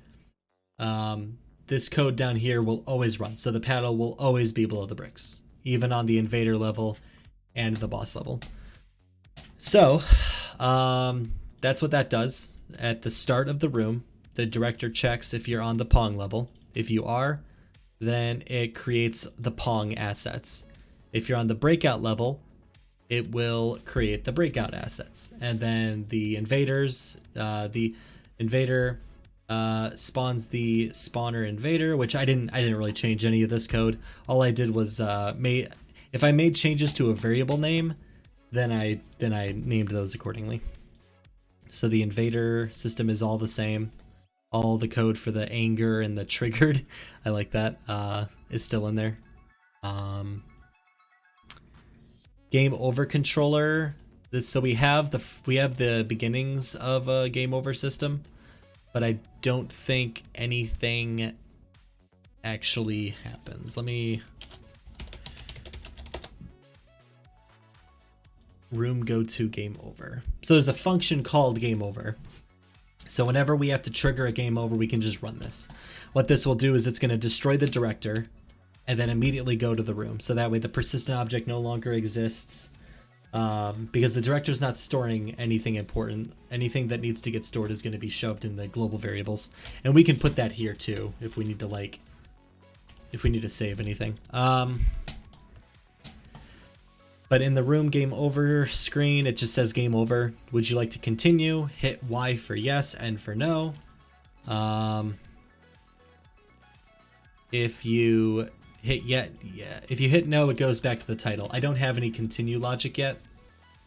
this code down here will always run. So the paddle will always be below the bricks, even on the Invader level and the boss level. So that's what that does. At the start of the room, the director checks if you're on the Pong level. If you are, then it creates the Pong assets. If you're on the Breakout level, it will create the Breakout assets. And then the Invader spawns the spawner Invader, which I didn't really change any of this code. All I did was if I made changes to a variable name, then I named those accordingly. So the Invader system is all the same. All the code for the anger and the triggered, I like that, is still in there. Game over controller. So we have the beginnings of a game over system, but I don't think anything actually happens. Let me room go to game over. So there's a function called game over. So whenever we have to trigger a game over, we can just run this. What this will do is it's going to destroy the director and then immediately go to the room. So that way the persistent object no longer exists, because the director's not storing anything important. Anything that needs to get stored is going to be shoved in the global variables. And we can put that here too if we need to save anything. But in the room game over screen, it just says game over. Would you like to continue? Hit Y for yes, N for no. If you hit no, it goes back to the title. I don't have any continue logic yet.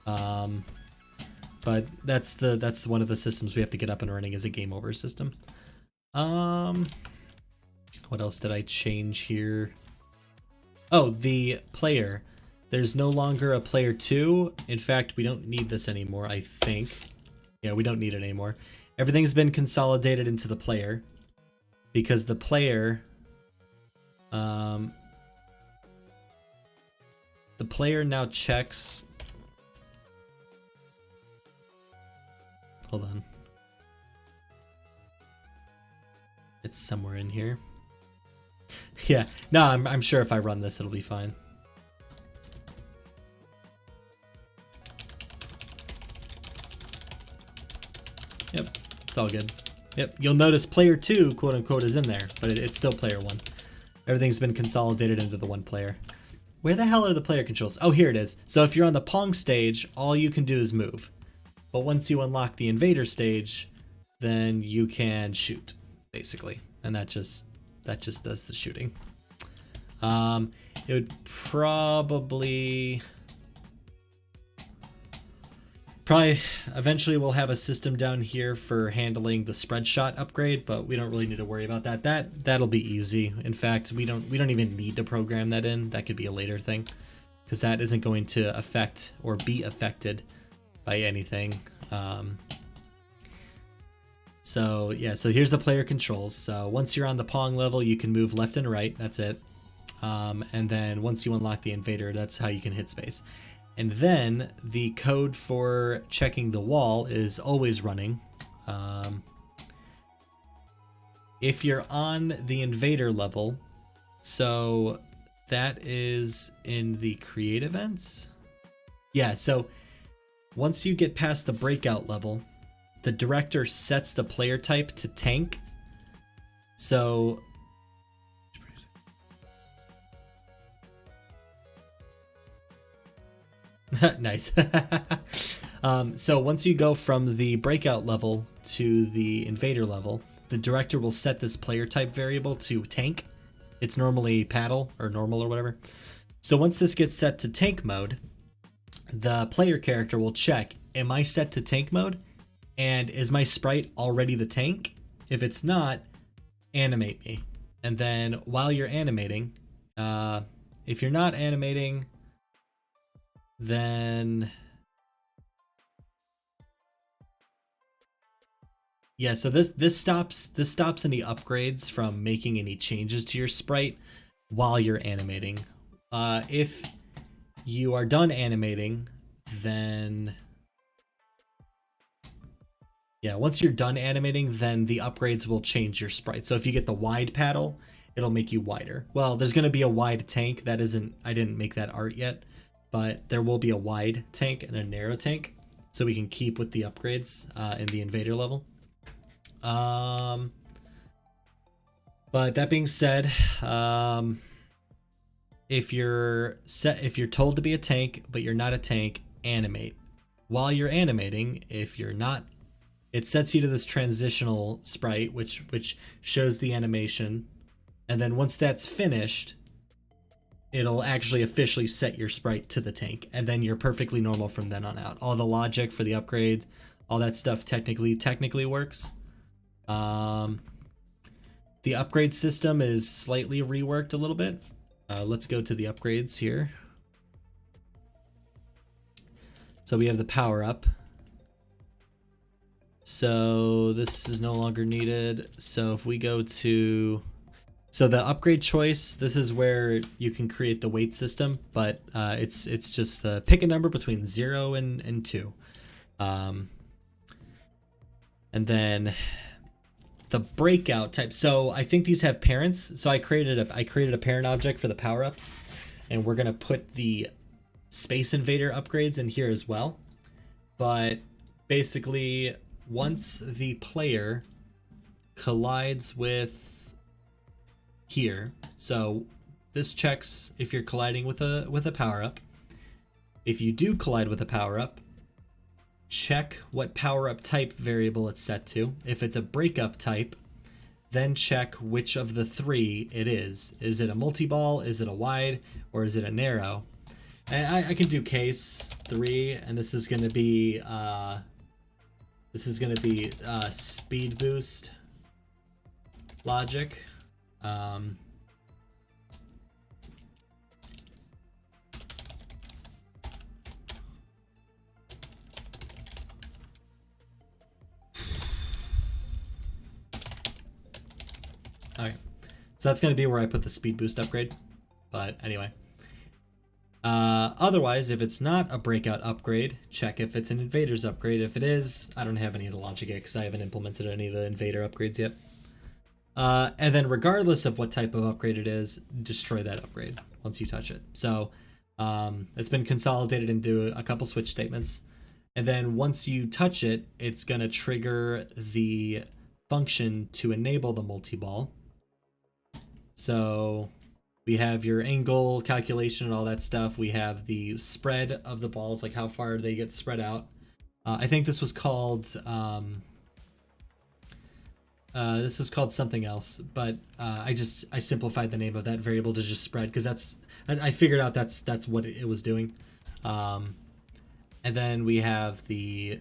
But that's one of the systems we have to get up and running as a game over system. What else did I change here? Oh, the player. There's no longer a player 2. In fact, we don't need this anymore, I think. Yeah, we don't need it anymore. Everything's been consolidated into the player because the player now checks. Hold on. It's somewhere in here. Yeah, no, I'm sure if I run this, it'll be fine. Yep, it's all good. Yep, you'll notice player 2, quote unquote, is in there, but it's still player 1. Everything's been consolidated into the one player. Where the hell are the player controls? Oh, here it is. So if you're on the Pong stage, all you can do is move. But once you unlock the Invader stage, then you can shoot, basically. And that just does the shooting. It would probably eventually we'll have a system down here for handling the spread shot upgrade, but we don't really need to worry about that. That'll be easy. In fact, we don't even need to program that in. That could be a later thing, because that isn't going to affect or be affected by anything. So yeah, so here's the player controls. So once you're on the Pong level, you can move left and right. That's it. And then once you unlock the Invader, that's how you can hit space. And then the code for checking the wall is always running. If you're on the Invader level, so that is in the create events. Yeah, so once you get past the breakout level, the director sets the player type to tank. So nice. So once you go from the breakout level to the Invader level, the director will set this player type variable to tank. It's normally paddle or normal or whatever. So once this gets set to tank mode, the player character will check, am I set to tank mode? And is my sprite already the tank? If it's not, animate me. And then while you're animating, if you're not animating, then yeah, so this stops any upgrades from making any changes to your sprite while you're animating. If you are done animating, then yeah, once you're done animating, then the upgrades will change your sprite. So if you get the wide paddle, it'll make you wider. Well, there's going to be a wide tank. I didn't make that art yet, but there will be a wide tank and a narrow tank, so we can keep with the upgrades in the Invader level. But that being said, if you're told to be a tank but you're not a tank, animate. While you're animating, if you're not, it sets you to this transitional sprite which shows the animation, and then once that's finished, it'll actually officially set your sprite to the tank, and then you're perfectly normal from then on out. All the logic for the upgrade, all that stuff technically works. The upgrade system is slightly reworked a little bit. Let's go to the upgrades here. So we have the power up. So this is no longer needed. So if we go to, so the upgrade choice, this is where you can create the weight system, but it's just the pick a number between 0 and 2. And then the breakout type. So I think these have parents. So I created a parent object for the power-ups, and we're gonna put the Space Invader upgrades in here as well. But basically, once the player collides with here, so this checks if you're colliding with a power-up. If you do collide with a power-up, check what power-up type variable it's set to. If it's a breakup type, then check which of the 3 it is. Is it a multi-ball, is it a wide, or is it a narrow? And I can do case 3, and this is going to be speed boost logic. Okay, so that's going to be where I put the speed boost upgrade. But anyway. Otherwise, if it's not a breakout upgrade, check if it's an invader's upgrade. If it is, I don't have any of the logic yet because I haven't implemented any of the invader upgrades yet. And then regardless of what type of upgrade it is, destroy that upgrade once you touch it. So it's been consolidated into a couple switch statements. And then once you touch it, it's going to trigger the function to enable the multi-ball. So we have your angle calculation and all that stuff. We have the spread of the balls, like how far they get spread out. I think this was called something else, but I simplified the name of that variable to just spread because I figured out that's what it was doing. And then we have the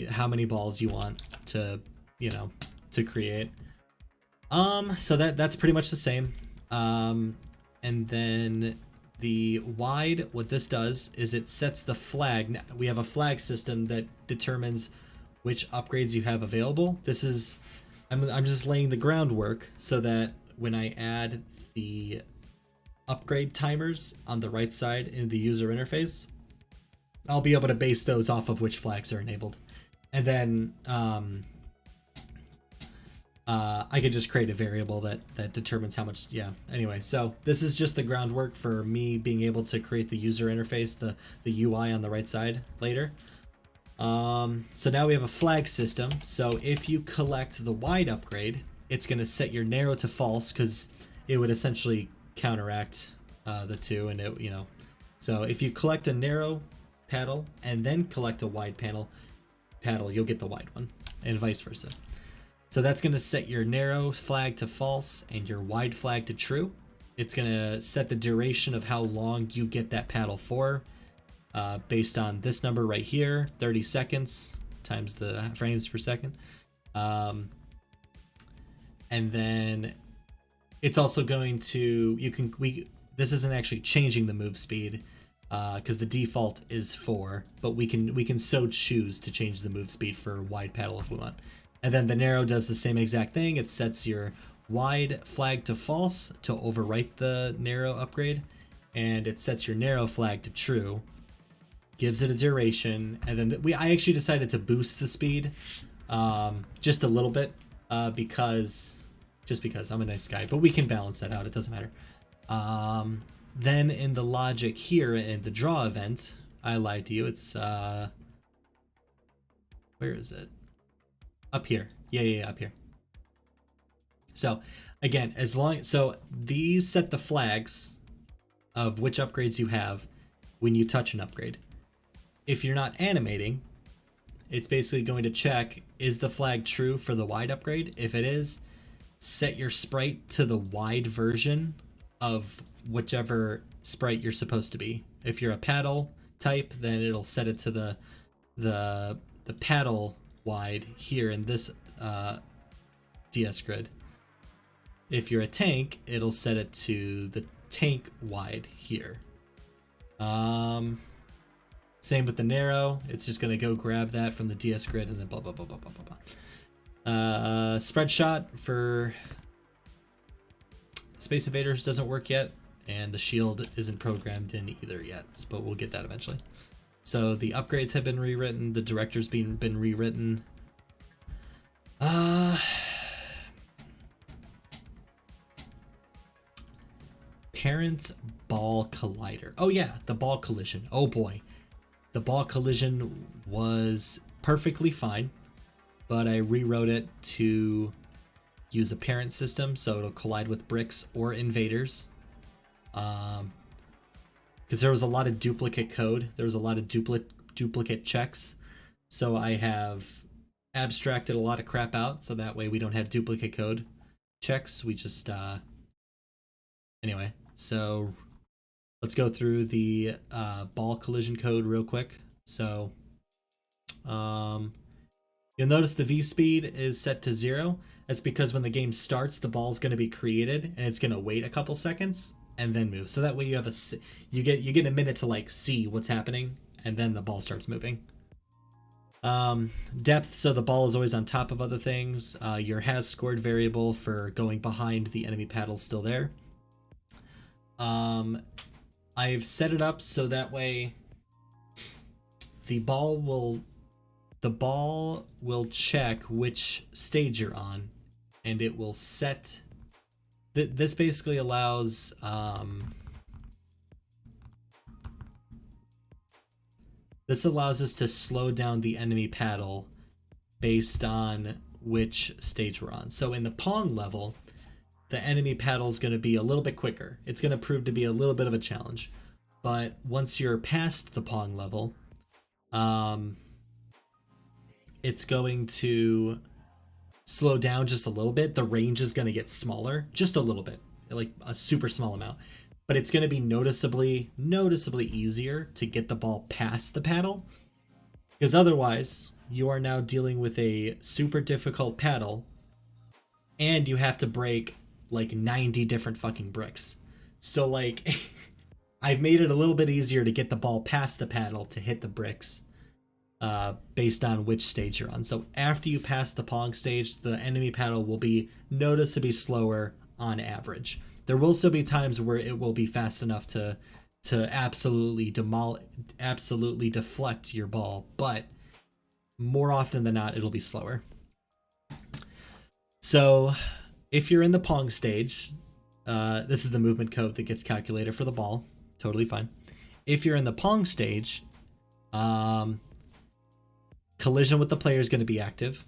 how many balls you want to create. So that's pretty much the same. And then the wide, what this does is it sets the flag. We have a flag system that determines which upgrades you have available. This is, I'm just laying the groundwork so that when I add the upgrade timers on the right side in the user interface, I'll be able to base those off of which flags are enabled. And then I could just create a variable that determines how much, anyway. So this is just the groundwork for me being able to create the user interface, the UI on the right side later. So now we have a flag system. So if you collect the wide upgrade, it's going to set your narrow to false because it would essentially counteract the two, and so if you collect a narrow paddle and then collect a wide paddle, you'll get the wide one, and vice versa. So that's going to set your narrow flag to false and your wide flag to true. It's going to set the duration of how long you get that paddle for, based on this number right here, 30 seconds times the frames per second. And then it's also going to, this isn't actually changing the move speed, because the default is 4, but we can so choose to change the move speed for wide paddle if we want. And then the narrow does the same exact thing. It sets your wide flag to false to overwrite the narrow upgrade, and it sets your narrow flag to true, gives it a duration, and then I actually decided to boost the speed just a little bit because I'm a nice guy, but we can balance that out. It doesn't matter. Then in the logic here in the draw event, I lied to you. It's where is it? Up here. Yeah, up here. So again, so these set the flags of which upgrades you have when you touch an upgrade. If you're not animating, it's basically going to check, is the flag true for the wide upgrade? If it is, set your sprite to the wide version of whichever sprite you're supposed to be. If you're a paddle type, then it'll set it to the paddle wide here in this DS grid. If you're a tank, it'll set it to the tank wide here. Same with the narrow. It's just gonna go grab that from the DS grid and then blah blah blah blah blah blah blah. Spread shot for Space Invaders doesn't work yet, and the shield isn't programmed in either yet, but we'll get that eventually. So the upgrades have been rewritten, the director's been rewritten. Parent ball collider. Oh yeah, the ball collision. Oh boy. The ball collision was perfectly fine, but I rewrote it to use a parent system so it'll collide with bricks or invaders. Because there was a lot of duplicate code. There was a lot of duplicate checks. So I have abstracted a lot of crap out so that way we don't have duplicate code checks. We just, anyway, so let's go through the ball collision code real quick. So you'll notice the V speed is set to 0. That's because when the game starts, the ball's going to be created and it's going to wait a couple seconds and then move. So that way you have you get a minute to like see what's happening, and then the ball starts moving. Depth, so the ball is always on top of other things. Your has scored variable for going behind the enemy paddle is still there. I've set it up so that way the ball will check which stage you're on, and it will set. This basically allows this allows us to slow down the enemy paddle based on which stage we're on. So in the Pong level, the enemy paddle is going to be a little bit quicker. It's going to prove to be a little bit of a challenge. But once you're past the Pong level, it's going to slow down just a little bit. The range is going to get smaller, just a little bit, like a super small amount. But it's going to be noticeably easier to get the ball past the paddle, because otherwise you are now dealing with a super difficult paddle and you have to break like 90 different fucking bricks. So like I've made it a little bit easier to get the ball past the paddle to hit the bricks based on which stage you're on. So after you pass the Pong stage, the enemy paddle will be noticeably slower on average. There will still be times where it will be fast enough to absolutely deflect your ball, but more often than not, it'll be slower. So if you're in the Pong stage, this is the movement code that gets calculated for the ball. Totally fine. If you're in the Pong stage, collision with the player is going to be active.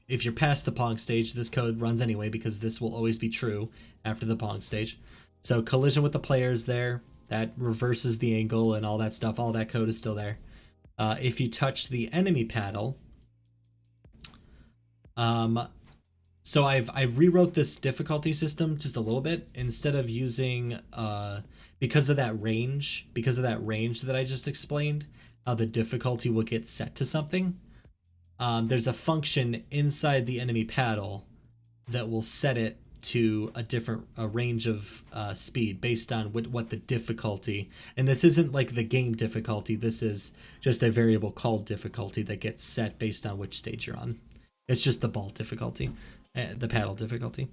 If you're past the Pong stage, this code runs anyway because this will always be true after the Pong stage. So collision with the player is there. That reverses the angle and all that stuff. All that code is still there. If you touch the enemy paddle, so I've rewrote this difficulty system just a little bit. Instead of using because of that range that I just explained, how the difficulty will get set to something. There's a function inside the enemy paddle that will set it to a range of speed based on what the difficulty. And this isn't like the game difficulty. This is just a variable called difficulty that gets set based on which stage you're on. It's just the ball difficulty, the paddle difficulty.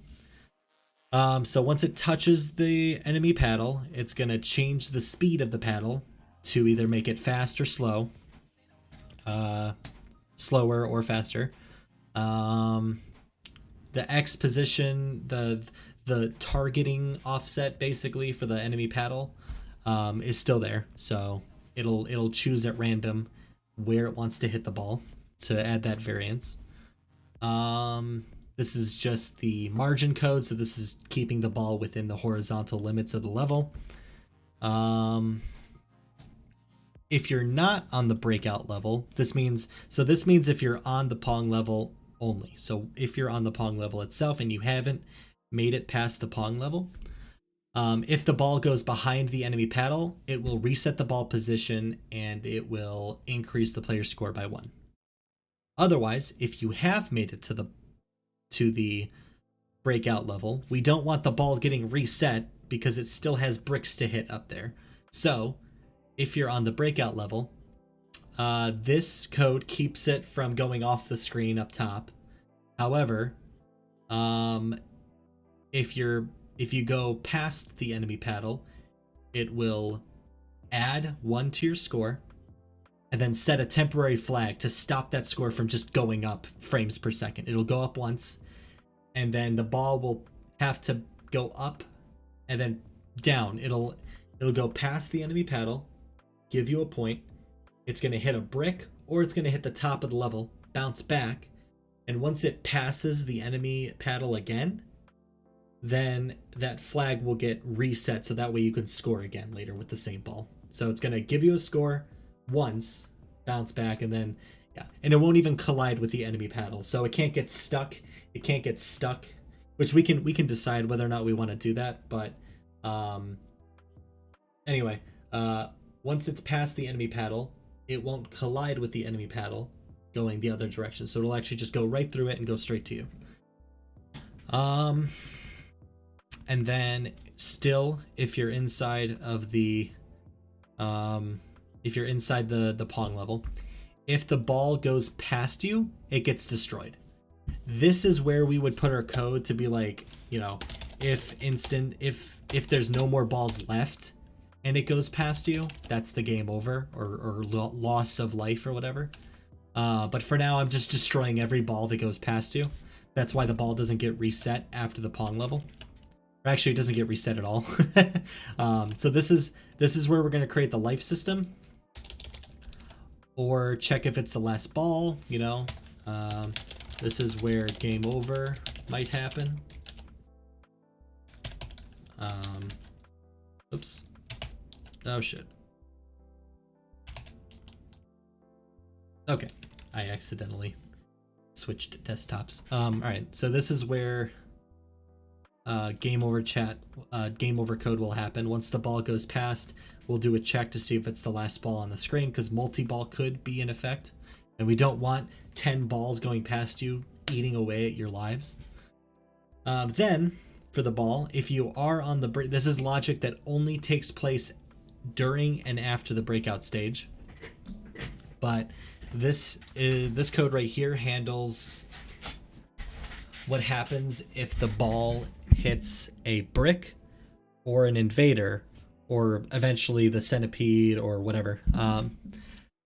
So once it touches the enemy paddle, it's going to change the speed of the paddle to either make it fast or slow. Slower or faster. The X position, the targeting offset basically for the enemy paddle is still there. So it'll choose at random where it wants to hit the ball to add that variance. This is just the margin code, so this is keeping the ball within the horizontal limits of the level. If you're not on the breakout level, this means if you're on the Pong level only. So if you're on the Pong level itself and you haven't made it past the Pong level, if the ball goes behind the enemy paddle, it will reset the ball position and it will increase the player's score by 1. Otherwise, if you have made it to the breakout level, we don't want the ball getting reset because it still has bricks to hit up there. So if you're on the breakout level, this code keeps it from going off the screen up top. However, if you go past the enemy paddle, it will add 1 to your score and then set a temporary flag to stop that score from just going up frames per second. It'll go up once, and then the ball will have to go up and then down. It'll go past the enemy paddle, give you a point. It's going to hit a brick or it's going to hit the top of the level, bounce back, and once it passes the enemy paddle again, then that flag will get reset so that way you can score again later with the same ball. So it's going to give you a score once, bounce back, and then and it won't even collide with the enemy paddle. So it can't get stuck. Which we can decide whether or not we want to do that, but anyway, once it's past the enemy paddle, it won't collide with the enemy paddle going the other direction. So it'll actually just go right through it and go straight to you. And then still, if you're inside of the if you're inside the Pong level, if the ball goes past you, it gets destroyed. This is where we would put our code to be like, you know, if there's no more balls left and it goes past you, that's the game over, or loss of life or whatever. But for now, I'm just destroying every ball that goes past you. That's why the ball doesn't get reset after the Pong level. Or actually, it doesn't get reset at all. So this is where we're going to create the life system, or check if it's the last ball. You know, this is where game over might happen. Oops. Oh shit. Okay, I accidentally switched desktops. All right, so this is where game over code will happen. Once the ball goes past, we'll do a check to see if it's the last ball on the screen, because multi-ball could be in effect, and we don't want 10 balls going past you eating away at your lives. Then for the ball, if you are on the break, this is logic that only takes place during and after the breakout stage, but this code right here handles what happens if the ball hits a brick or an invader, or eventually the centipede or whatever.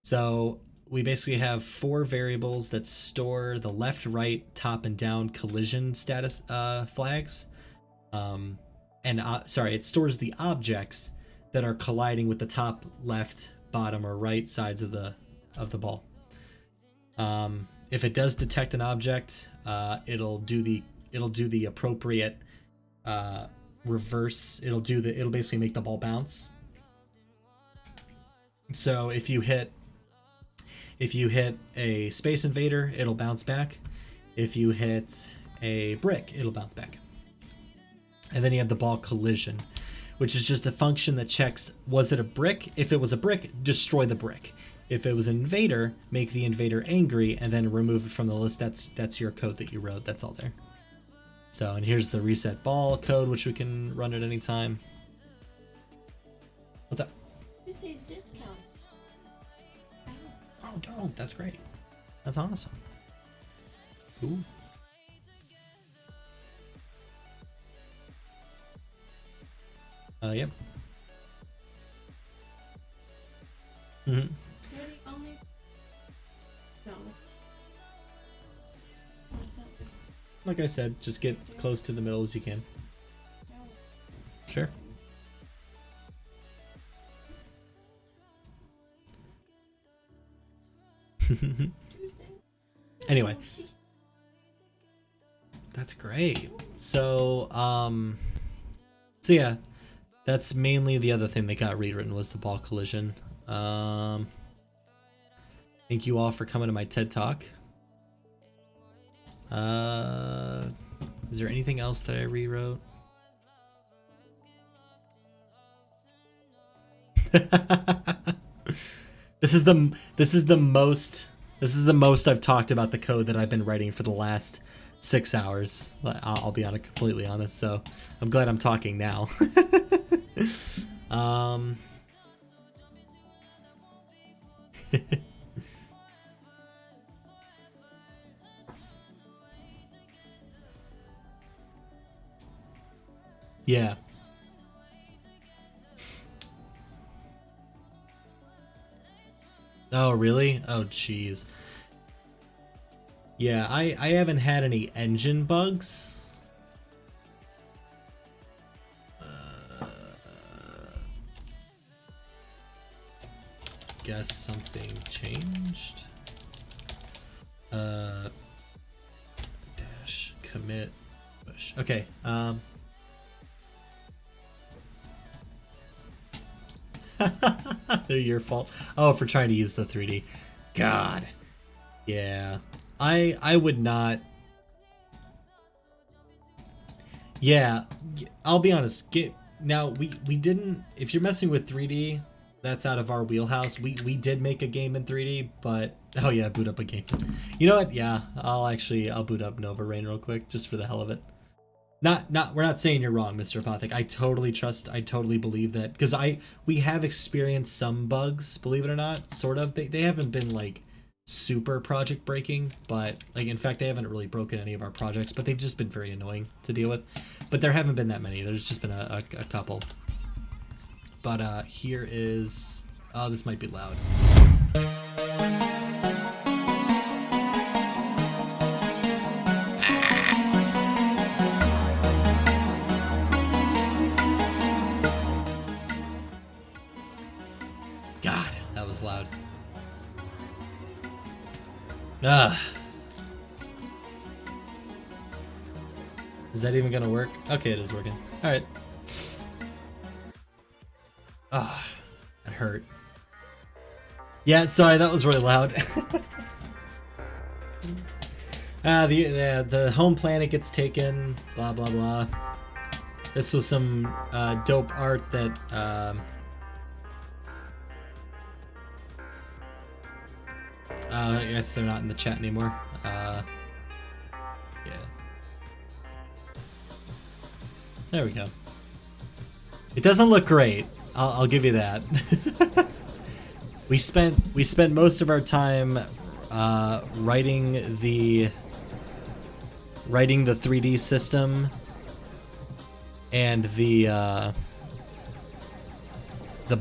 So we basically have 4 variables that store the left, right, top, and down collision status flags. It stores the objects that are colliding with the top, left, bottom, or right sides of the ball. If it does detect an object, it'll do the appropriate reverse. It'll basically make the ball bounce. So if you hit a space invader, it'll bounce back. If you hit a brick, it'll bounce back. And then you have the ball collision, which is just a function that checks, was it a brick? If it was a brick, destroy the brick. If it was an invader, make the invader angry and then remove it from the list. That's your code that you wrote. That's all there. So, and here's the reset ball code, which we can run at any time. What's up? You say discount. Oh, dope. That's great. That's awesome. Cool. Yep. Mm-hmm. Like I said, just get close to the middle as you can. Sure. Anyway. That's great. So yeah, that's mainly the other thing that got rewritten was the ball collision. Thank you all for coming to my TED Talk. Is there anything else that I rewrote? This is the most I've talked about the code that I've been writing for the last 6 hours. I'll be completely honest, so I'm glad I'm talking now. Yeah. Oh, really? Oh, jeez. Yeah, I haven't had any engine bugs. Guess something changed. Dash commit push. Okay. They're your fault. Oh, for trying to use the 3D. God. Yeah. I would not. Yeah, I'll be honest. Now we didn't. If you're messing with 3D, that's out of our wheelhouse. We did make a game in 3D, but oh yeah, boot up a game. You know what? Yeah, I'll boot up Nova Rain real quick just for the hell of it. We're not saying you're wrong, Mr. Apothic. I totally believe that, because we have experienced some bugs, believe it or not, sort of. They haven't been like super project breaking, but like in fact they haven't really broken any of our projects, but they've just been very annoying to deal with. But there haven't been that many. There's just been a couple. But here is, oh, this might be loud. God, that was loud. Is that even gonna work? Okay, it is working. All right. That hurt. Yeah, sorry, that was really loud. The home planet gets taken. Blah blah blah. This was some dope art that. I guess they're not in the chat anymore. Yeah. There we go. It doesn't look great. I'll give you that. we spent most of our time writing the 3D system and the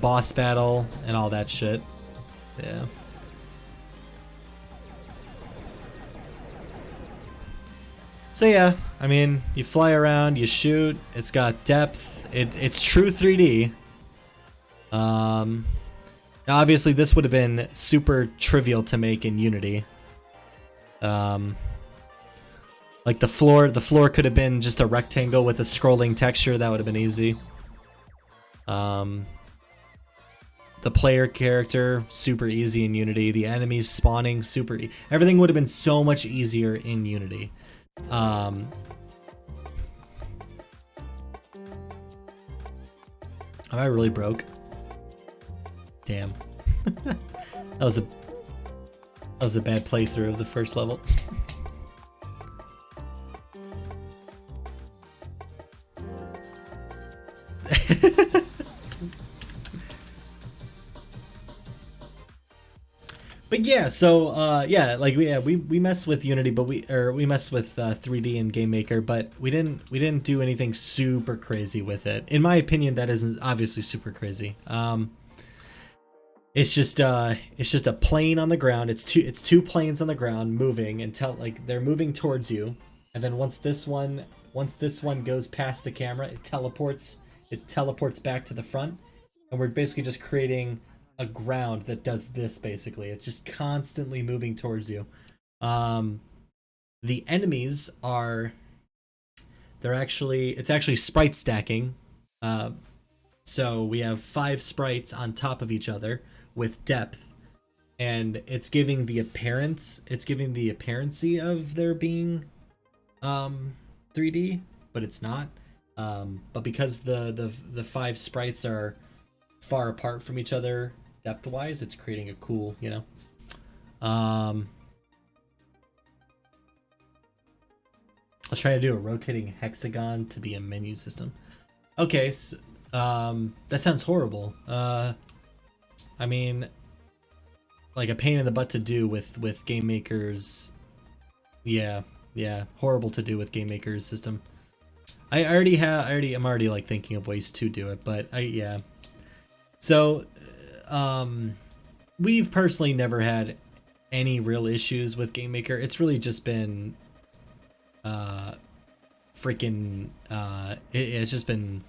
boss battle and all that shit. Yeah. So yeah, I mean, you fly around, you shoot, it's got depth, it's true 3D. Now obviously this would have been super trivial to make in Unity. Like the floor could have been just a rectangle with a scrolling texture, that would have been easy. The player character, super easy in Unity. The enemies spawning, everything would have been so much easier in Unity. Am I really broke? Damn. that was a bad playthrough of the first level. But yeah, so yeah, like we mess with Unity, but we mess with 3D and GameMaker, but we didn't do anything super crazy with it. In my opinion, that isn't obviously super crazy. It's just a plane on the ground. It's two planes on the ground moving until like they're moving towards you, and then once this one goes past the camera, it teleports back to the front, and we're basically just creating a ground that does this. Basically it's just constantly moving towards you. The enemies are it's actually sprite stacking. So we have 5 sprites on top of each other with depth, and it's giving the appearancy of there being 3D, but it's not. But because the 5 sprites are far apart from each other depth-wise, it's creating a cool, you know. I was trying to do a rotating hexagon to be a menu system. Okay, so, that sounds horrible. I mean, like a pain in the butt to do with GameMaker's. Yeah, horrible to do with GameMaker's system. I'm already like thinking of ways to do it, but yeah. So, we've personally never had any real issues with GameMaker. It's really just been, it's just been,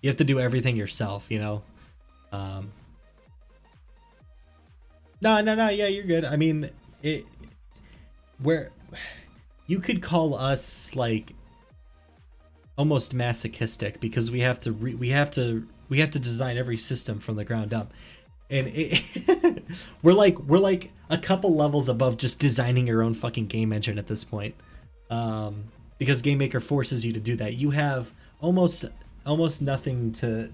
you have to do everything yourself, you know? No, yeah, you're good. I mean, you could call us like almost masochistic, because we have to design every system from the ground up, and we're like a couple levels above just designing your own fucking game engine at this point, because GameMaker forces you to do that. You have almost nothing to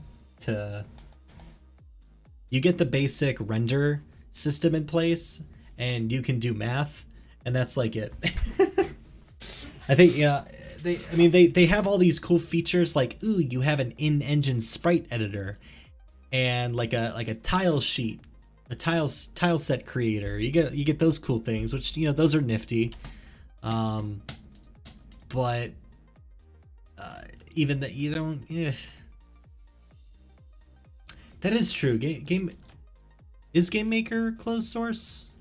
you get the basic render system in place, and you can do math, and that's like it. I think, yeah, they have all these cool features like, ooh, you have an in-engine sprite editor and like a tile sheet, a tile set creator. You get those cool things, which, you know, those are nifty. But even that, you don't. Yeah, that is true. Game Maker closed source?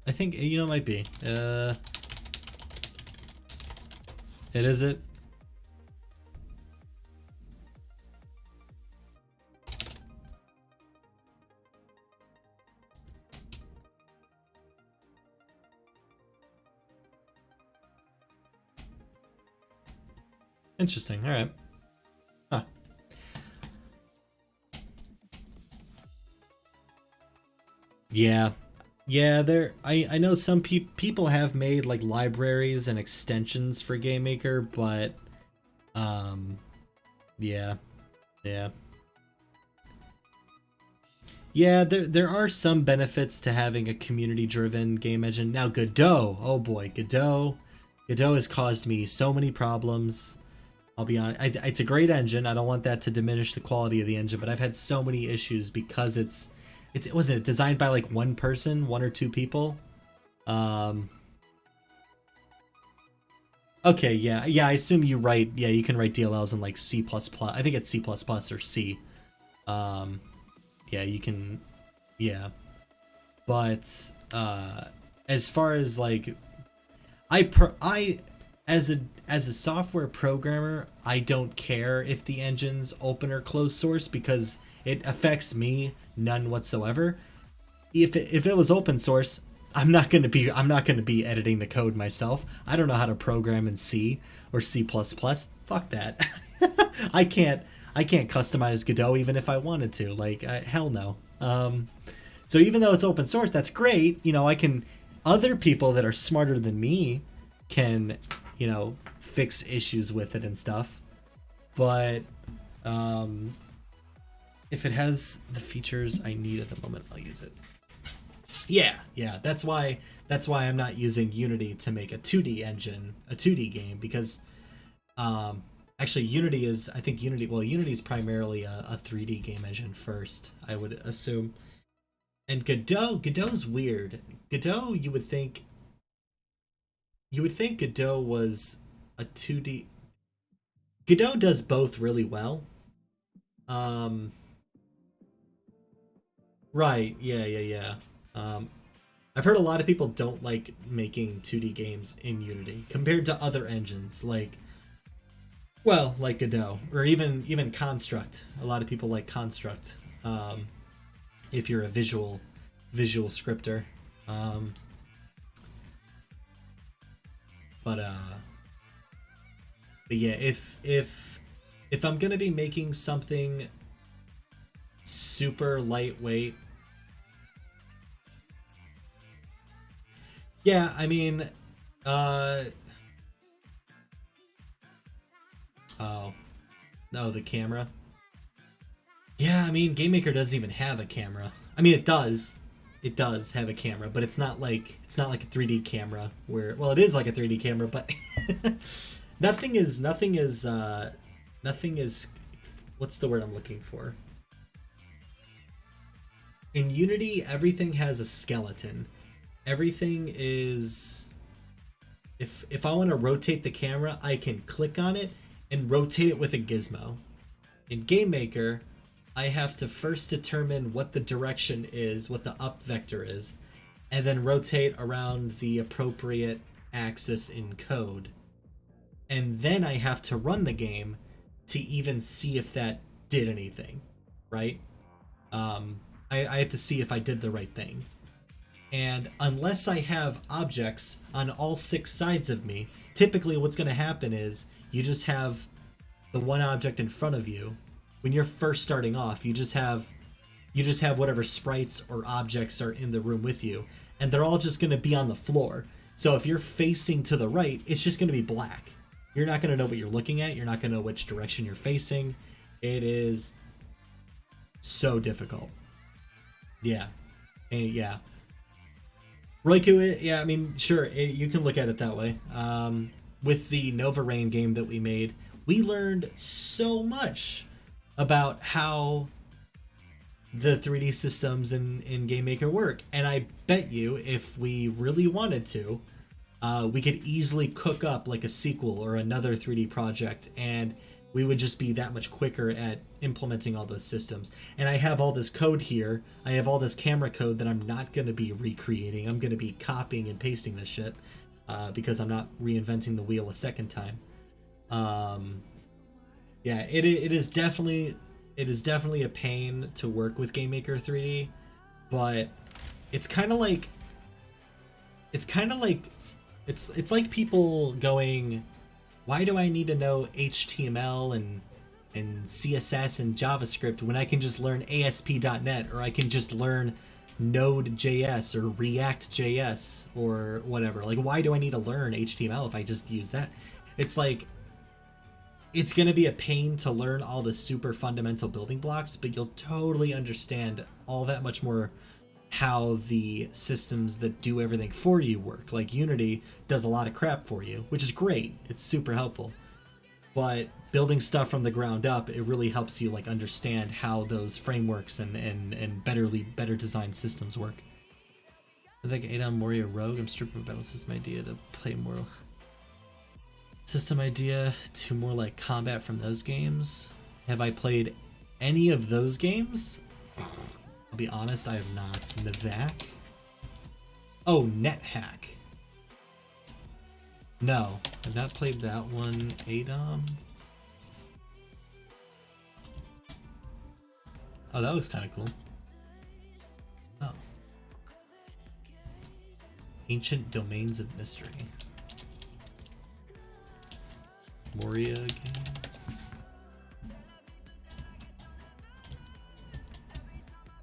I think, you know, it might be. Is it? Interesting. All right. Huh. Yeah. Yeah, I know some people have made like libraries and extensions for Game Maker, but yeah. Yeah. Yeah, there are some benefits to having a community-driven game engine. Now Godot, oh boy, Godot has caused me so many problems. I'll be honest, it's a great engine. I don't want that to diminish the quality of the engine, but I've had so many issues because it wasn't designed by like one person, one or two people. Okay, yeah, I assume you write. Yeah, you can write DLLs in like C++. I think it's C++ or C. Yeah, you can. Yeah, but as far as like, I as a software programmer, I don't care if the engine's open or closed source because it affects me none whatsoever. If it was open source, I'm not gonna be editing the code myself. I don't know how to program in C or C++. Fuck that. I can't customize Godot even if I wanted to. Like, hell no. So even though it's open source, that's great. You know, other people that are smarter than me can, you know, fix issues with it and stuff. But if it has the features I need at the moment, I'll use it. Yeah, that's why I'm not using Unity to make a 2D engine, a 2D game, because actually Unity is primarily a 3D game engine first, I would assume. And Godot's weird. Godot, you would think Godot was a 2D. Godot does both really well. Right, yeah. I've heard a lot of people don't like making 2D games in Unity compared to other engines like Godot or even Construct. A lot of people like Construct if you're a visual scripter. But yeah, if I'm gonna be making something super lightweight, yeah, I mean, oh no, the camera. Yeah, I mean, Game Maker doesn't even have a camera. I mean, it does have a camera, but it's not like a 3D camera where, well, it is like a 3D camera, but nothing is what's the word I'm looking for? In Unity, everything has a skeleton. Everything is, if I want to rotate the camera, I can click on it and rotate it with a gizmo. In Game Maker, I have to first determine what the direction is, what the up vector is, and then rotate around the appropriate axis in code. And then I have to run the game to even see if that did anything, right? I have to see if I did the right thing. And unless I have objects on all 6 sides of me, typically what's going to happen is you just have the one object in front of you. When you're first starting off, you just have whatever sprites or objects are in the room with you, and they're all just going to be on the floor. So if you're facing to the right, it's just going to be black. You're not going to know what you're looking at. You're not going to know which direction you're facing. It is so difficult. Yeah. And Roku, yeah, I mean, sure, you can look at it that way. with the Nova Rain game that we made, we learned so much about how the 3D systems in GameMaker work. And I bet you if we really wanted to, we could easily cook up like a sequel or another 3D project, and we would just be that much quicker at implementing all those systems. And I have all this code here. I have all this camera code that I'm not going to be recreating. I'm going to be copying and pasting this shit because I'm not reinventing the wheel a second time. Yeah, it is definitely a pain to work with GameMaker 3D, but it's kind of like it's like people going, why do I need to know HTML and CSS and JavaScript when I can just learn ASP.NET, or I can just learn Node.js or React.js or whatever? Like, why do I need to learn HTML if I just use that? It's like, it's going to be a pain to learn all the super fundamental building blocks, but you'll totally understand all that much more how the systems that do everything for you work. Like Unity does a lot of crap for you, which is great. It's super helpful. But building stuff from the ground up, it really helps you like understand how those frameworks and better designed systems work. I think Adam Warrior Rogue, I'm stripping my battle system idea to play more system idea to more like combat from those games. Have I played any of those games? I'll be honest, I have not. Navac? Oh, NetHack. No, I've not played that one. Adam? Oh, that looks kind of cool. Oh. Ancient Domains of Mystery. Moria again.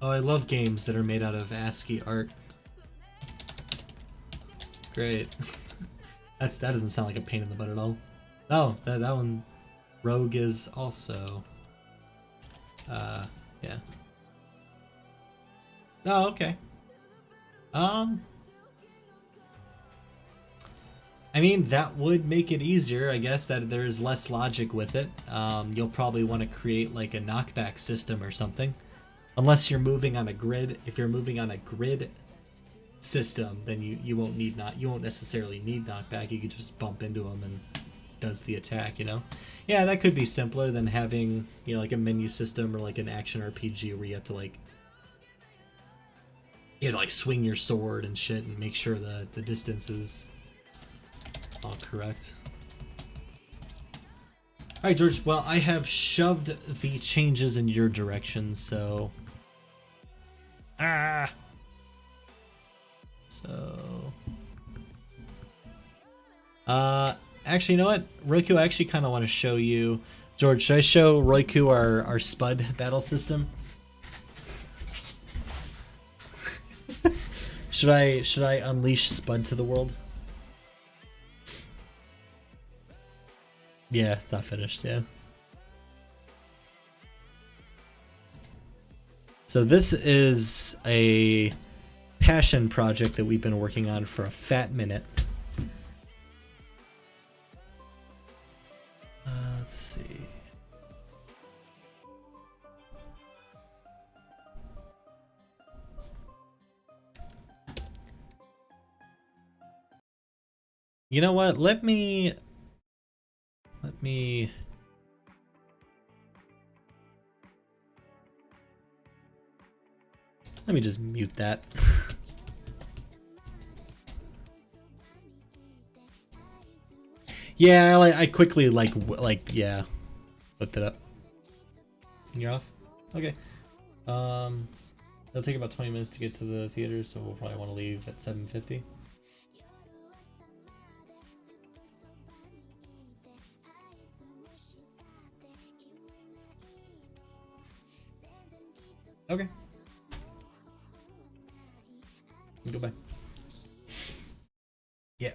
Oh, I love games that are made out of ASCII art. Great. That doesn't sound like a pain in the butt at all. Oh, that one, Rogue is also. Yeah. Oh, okay. I mean, that would make it easier, I guess, that there's less logic with it. You'll probably want to create like a knockback system or something. Unless you're moving on a grid. If you're moving on a grid system, then you won't necessarily need knockback. You could just bump into them and does the attack, you know? Yeah, that could be simpler than having, you know, like a menu system or like an action RPG where you have to like swing your sword and shit and make sure that the distance is all correct. Alright, George, well, I have shoved the changes in your direction, so... So... actually, you know what? Roku, I actually kind of want to show you... George, should I show Roku our Spud battle system? Should I unleash Spud to the world? Yeah, it's not finished, yeah. So this is a passion project that we've been working on for a fat minute. Let's see. You know what? Let me just mute that. Yeah, I quickly yeah, looked it up. You're off? Okay. It'll take about 20 minutes to get to the theater, so we'll probably want to leave at 7:50. Okay. Goodbye. Yeah.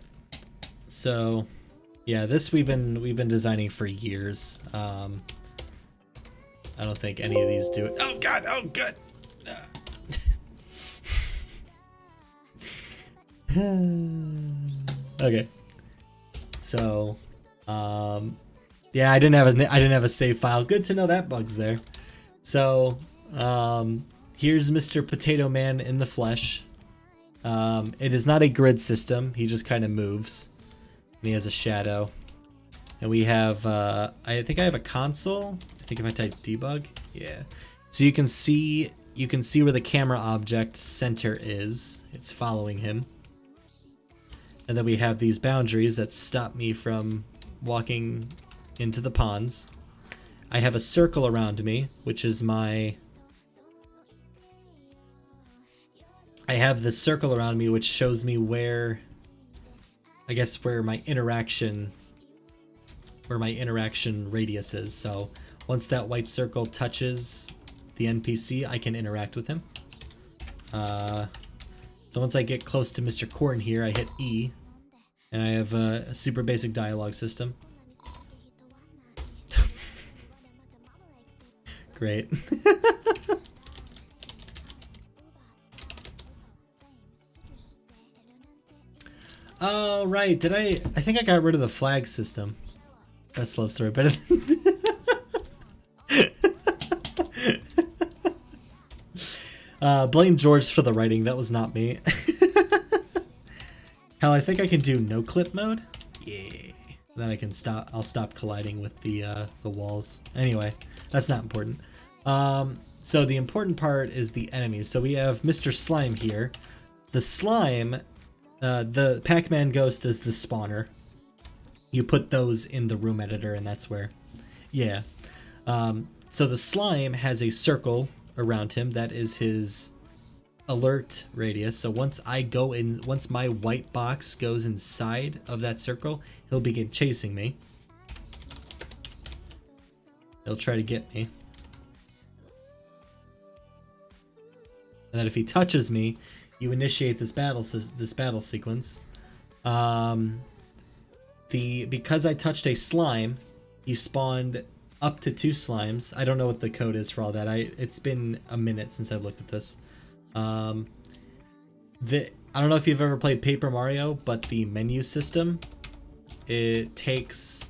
So, yeah, this we've been designing for years. I don't think any of these do it. Oh God! Oh good. Okay. So, yeah, I didn't have a save file. Good to know that bug's there. So, here's Mr. Potato Man in the flesh. It is not a grid system. He just kind of moves. And he has a shadow. And we have, I think I have a console. I think if I type debug, yeah. So you can see where the camera object center is. It's following him. And then we have these boundaries that stop me from walking into the ponds. I have a circle around me, which is my... I have this circle around me which shows me where... I guess where my interaction radius is. So once that white circle touches the NPC, I can interact with him. So once I get close to Mr. Corn here, I hit E, and I have a super basic dialogue system. Great. Oh, right. I think I got rid of the flag system. Best love story. Better than... blame George for the writing. That was not me. Hell, I think I can do no clip mode. Yeah. Then I can stop. I'll stop colliding with the walls. Anyway, that's not important. So the important part is the enemies. So we have Mr. Slime here. The slime, the Pac-Man Ghost is the spawner. You put those in the room editor, and that's where. Yeah. So the slime has a circle around him. That is his alert radius. So once my white box goes inside of that circle, he'll begin chasing me. He'll try to get me. And then if he touches me, you initiate this battle sequence. Because I touched a slime, he spawned up to 2 slimes. I don't know what the code is for all that. It's been a minute since I've looked at this. I don't know if you've ever played Paper Mario, but the menu system, it takes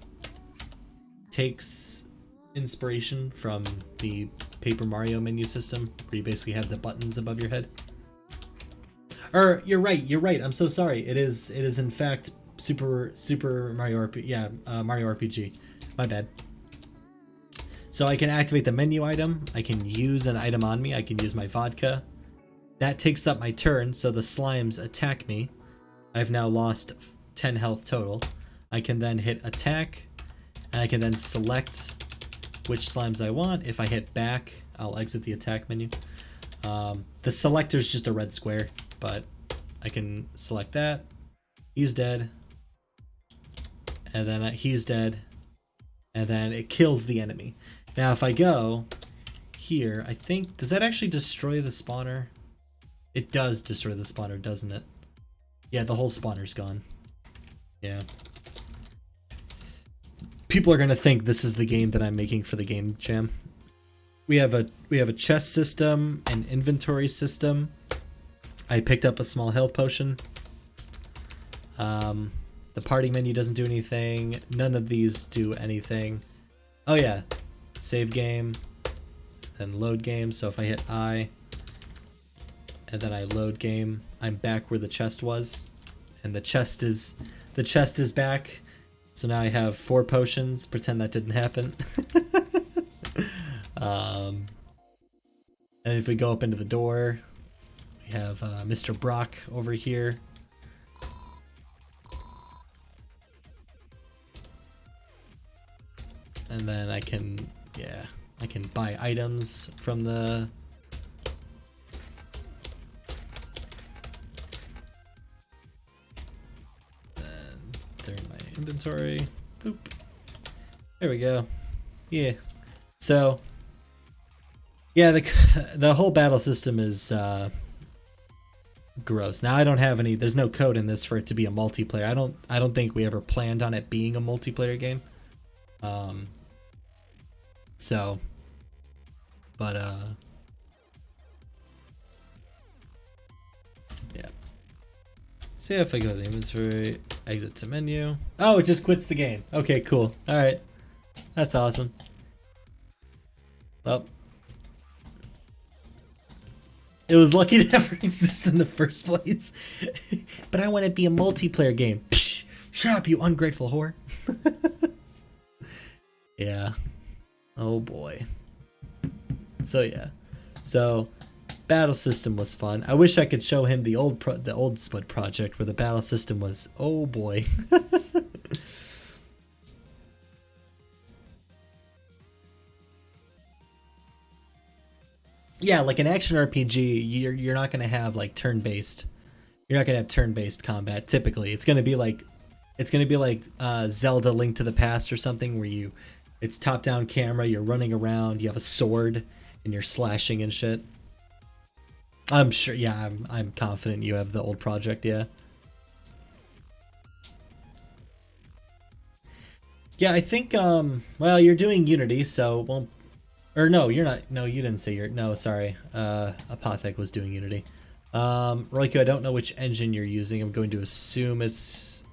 inspiration from the Paper Mario menu system, where you basically have the buttons above your head. Or you're right. I'm so sorry. It is in fact Super Mario RPG. Yeah, Mario RPG. My bad. So I can activate the menu item. I can use an item on me. I can use my vodka. That takes up my turn, so the slimes attack me. I've now lost 10 health total. I can then hit attack, and I can then select which slimes I want. If I hit back, I'll exit the attack menu. The selector is just a red square, but I can select that. He's dead. And then he's dead. And then it kills the enemy. Now if I go here, I think, does that actually destroy the spawner? It does destroy the spawner, doesn't it? Yeah, the whole spawner's gone. Yeah. People are gonna think this is the game that I'm making for the game jam. We have a chest system, an inventory system. I picked up a small health potion. The party menu doesn't do anything. None of these do anything. Oh yeah, save game, then load game. So if I hit I, and then I load game, I'm back where the chest was, and the chest is back. So now I have 4 potions. Pretend that didn't happen. And if we go up into the door, we have Mr. Brock over here. And then I can buy items from the... Then they're in my inventory. Boop. There we go. Yeah. So, yeah, the whole battle system is gross. Now I don't have any. There's no code in this for it to be a multiplayer. I don't think we ever planned on it being a multiplayer game. So, but yeah. So yeah, if I go to the inventory, Exit to menu. Oh, it just quits the game. Okay, cool. All right. That's awesome. Well, it was lucky to ever exist in the first place. But I want to be a multiplayer game. Psh, shut up, you ungrateful whore. Yeah. Oh boy. So yeah. So battle system was fun. I wish I could show him the old Split project where the battle system was, oh boy. Yeah, like an action RPG, you're not gonna have like turn-based. You're not gonna have turn-based combat. Typically, it's gonna be like Zelda: Link to the Past or something where it's top-down camera. You're running around. You have a sword and you're slashing and shit. I'm sure. Yeah, I'm confident you have the old project. Yeah. Yeah, I think. Well, you're doing Unity, so it won't. Or no, you're not. No, you didn't say you're. No, sorry. Apothec was doing Unity. Roiku, I don't know which engine you're using. I'm going to assume it's.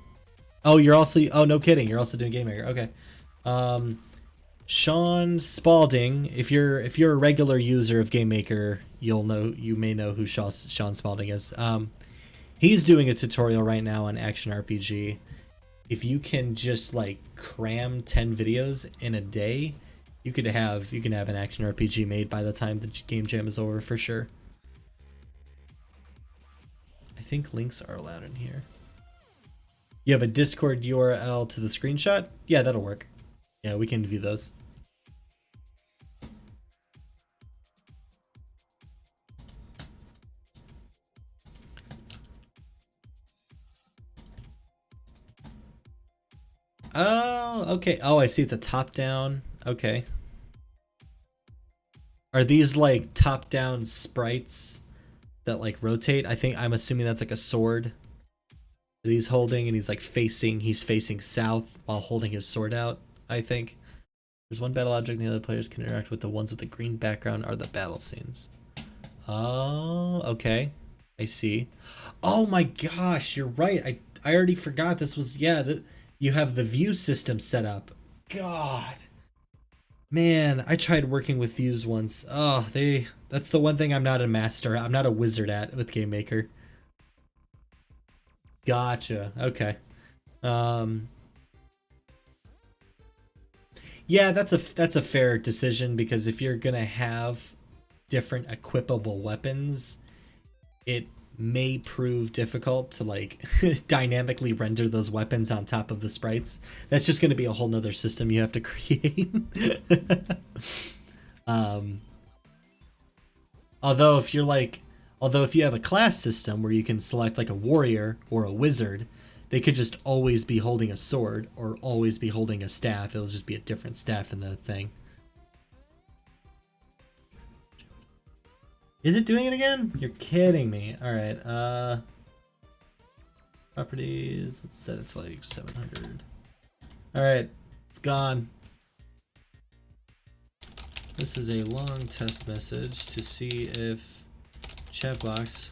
Oh, you're also. Oh, no kidding. You're also doing Game Maker. Okay. Sean Spalding. If you're a regular user of Game Maker, you may know who Sean Spalding is. He's doing a tutorial right now on action RPG. If you can just like cram 10 videos in a day, you can have an action RPG made by the time the game jam is over for sure. I think links are allowed in here. You have a Discord URL to the screenshot? Yeah, that'll work. Yeah, we can view those. Oh, okay. Oh, I see. It's a top-down. Okay. Are these like top-down sprites that like rotate? I'm assuming that's like a sword that he's holding, and he's facing south while holding his sword out, I think. There's one battle object and the other players can interact with. The ones with the green background are the battle scenes. Oh, okay. I see. Oh my gosh, you're right. I already forgot this was, yeah, you have the view system set up. God. Man, I tried working with views once. Oh, that's the one thing I'm not a master. I'm not a wizard at with Game Maker. Gotcha. Okay. Yeah, that's a fair decision because if you're gonna have different equipable weapons, it may prove difficult to like dynamically render those weapons on top of the sprites. That's just going to be a whole nother system you have to create. Although if you have a class system where you can select like a warrior or a wizard, they could just always be holding a sword or always be holding a staff. It'll just be a different staff in the thing. Is it doing it again? You're kidding me. All right. Properties. Let's set it to like 700. All right. It's gone. This is a long test message to see if chat box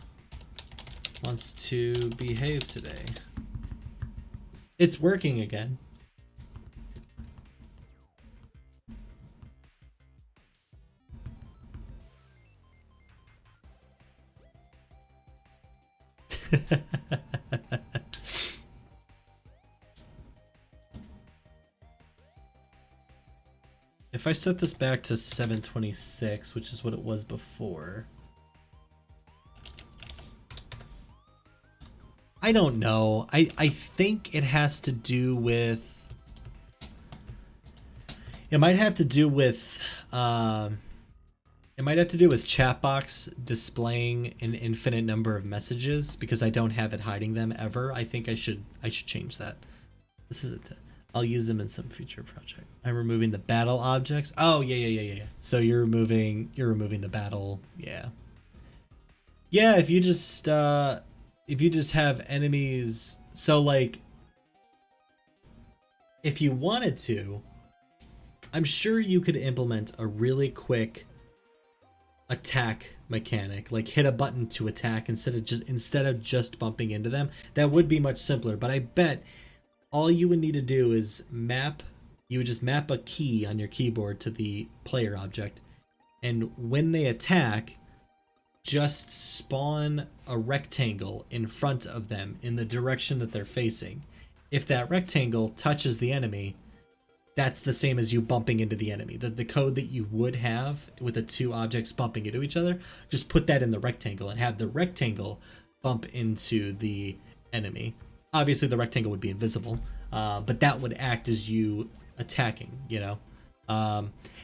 wants to behave today. It's working again. If I set this back to 726, which is what it was before. I don't know. I think it has to do with... It might have to do with... It might have to do with Chatbox displaying an infinite number of messages because I don't have it hiding them ever. I think I should change that. This is it. I'll use them in some future project. I'm removing the battle objects. Oh yeah. So you're removing the battle. Yeah. Yeah. If you just have enemies. So like, if you wanted to, I'm sure you could implement a really quick attack mechanic, like hit a button to attack instead of just bumping into them. That would be much simpler, but I bet all you would need to do is you would just map a key on your keyboard to the player object, and when they attack, just spawn a rectangle in front of them in the direction that they're facing. If that rectangle touches the enemy, that's the same as you bumping into the enemy. The code that you would have with the two objects bumping into each other, just put that in the rectangle and have the rectangle bump into the enemy. Obviously, the rectangle would be invisible, but that would act as you attacking, you know?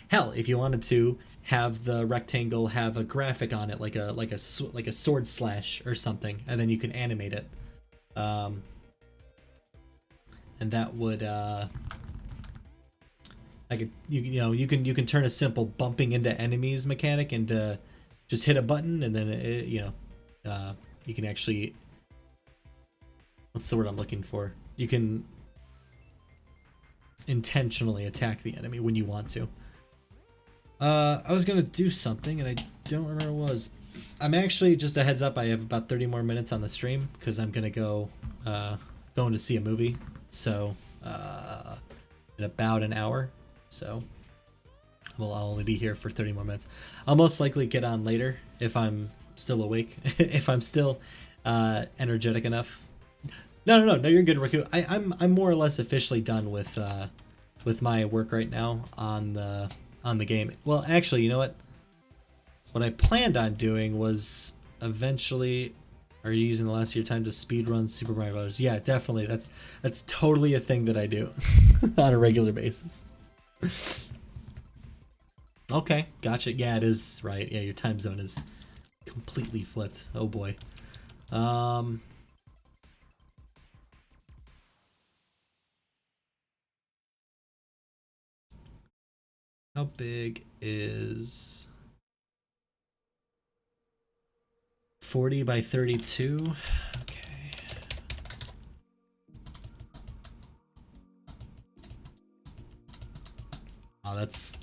Hell, if you wanted to have the rectangle have a graphic on it, like a sword slash or something, and then you can animate it, and that would you can turn a simple bumping into enemies mechanic into just hit a button, and then you can actually, what's the word I'm looking for? You can intentionally attack the enemy when you want to. I was gonna do something and I don't remember what it was. I'm actually, just a heads up, I have about 30 more minutes on the stream because I'm gonna going to see a movie. So in about an hour. So I'll only be here for 30 more minutes. I'll most likely get on later if I'm still awake, if I'm still energetic enough. No, you're good, Riku. I'm more or less officially done with my work right now on the game. Well, actually, you know what? What I planned on doing was eventually. Are you using the last of your time to speedrun Super Mario Bros? Yeah, definitely. That's totally a thing that I do on a regular basis. Okay, gotcha. Yeah, it is right. Yeah, your time zone is completely flipped. Oh boy. How big is 40 by 32? Okay. Oh, that's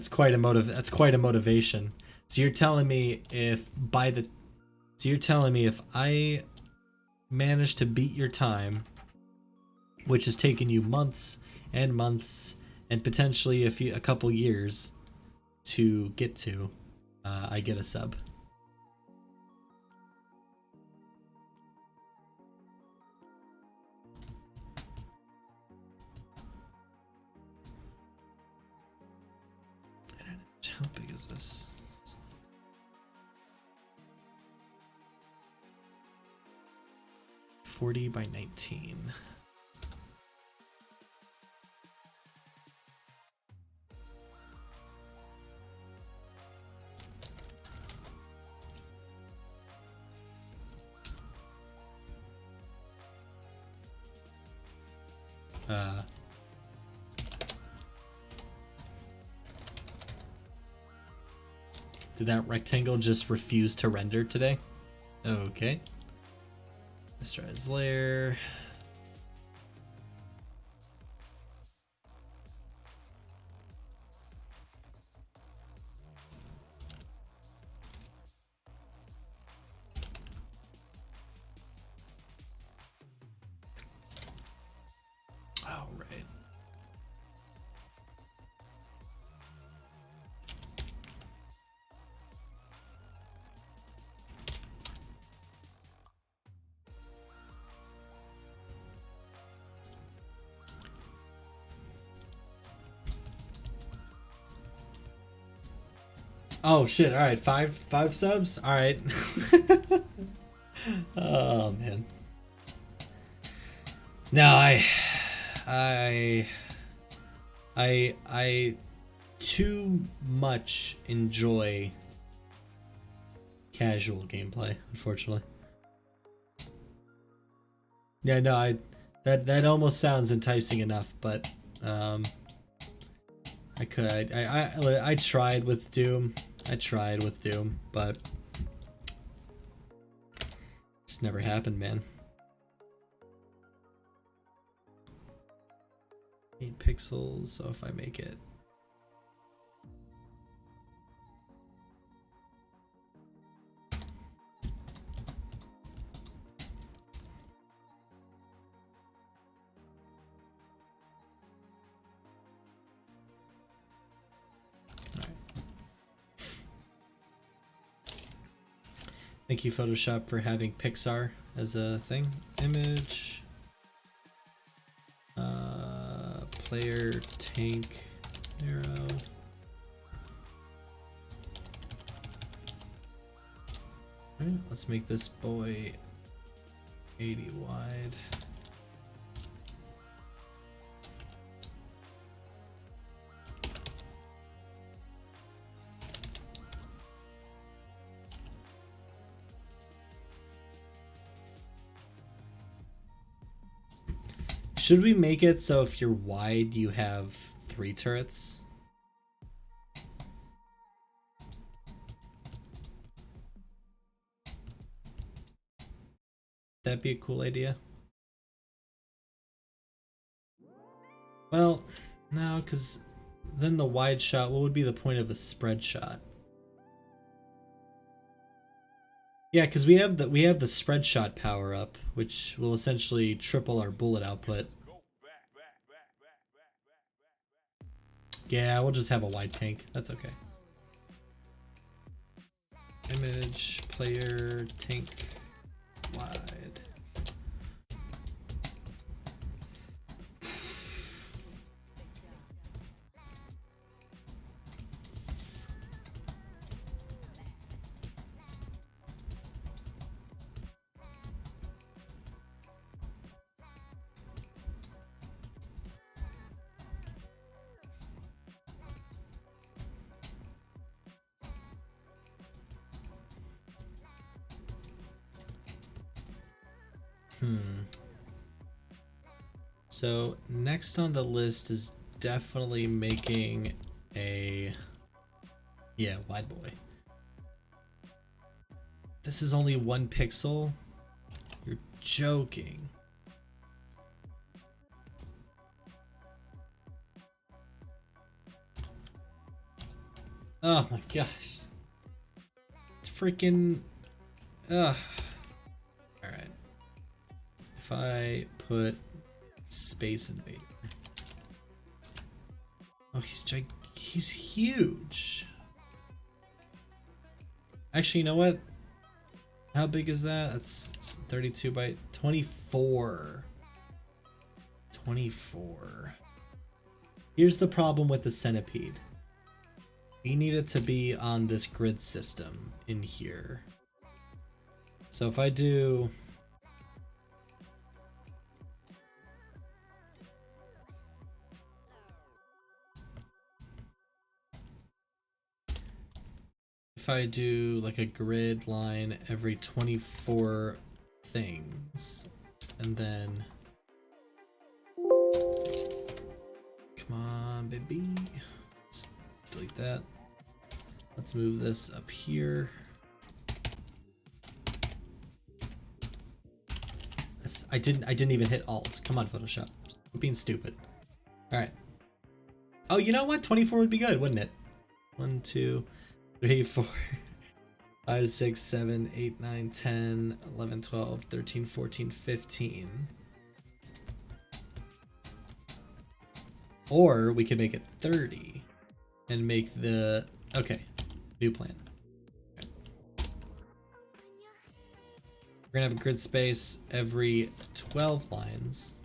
quite a motivation. So you're telling me if I manage to beat your time, which has taken you months and months and potentially a couple years to get to, I get a sub. How big is this? $40 by 19. Did that rectangle just refuse to render today? Okay. Let's try his layer. Oh, right. Oh shit! All right, five subs. All right. Oh man. No, I too much enjoy casual gameplay, unfortunately. Yeah, no, that almost sounds enticing enough, but I tried with Doom. But it's never happened, man. 8 pixels, so if I make it Thank you, Photoshop, for having Pixar as a thing. Image. Player, tank, arrow. Alright, let's make this boy 80 wide. Should we make it so if you're wide, you have 3 turrets? That'd be a cool idea. Well, no, because then the wide shot, what would be the point of a spread shot? Yeah, because we have the spread shot power up, which will essentially triple our bullet output. Yeah, we'll just have a wide tank. That's okay. Image, player, tank, wide. So next on the list is definitely making a, yeah, wide boy. This is only 1 pixel? You're joking. Oh my gosh. It's freaking, ugh. All right. If I put Space Invader. Oh, he's huge. Actually, you know what? How big is that? That's 32 by 24. 24. Here's the problem with the centipede. We need it to be on this grid system in here. So if I do... If I do like a grid line every 24 things, and then, come on, baby, let's delete that. Let's move this up here. I didn't even hit Alt. Come on, Photoshop. I'm being stupid. All right. Oh, you know what? 24 would be good, wouldn't it? 1, 2, 3, 4, 5, 6, 7, 8, 9, 10, 11, 12, 13, 14, 15. Or we could make it 30 and make the, okay, new plan. Okay. We're gonna have a grid space every 12 lines.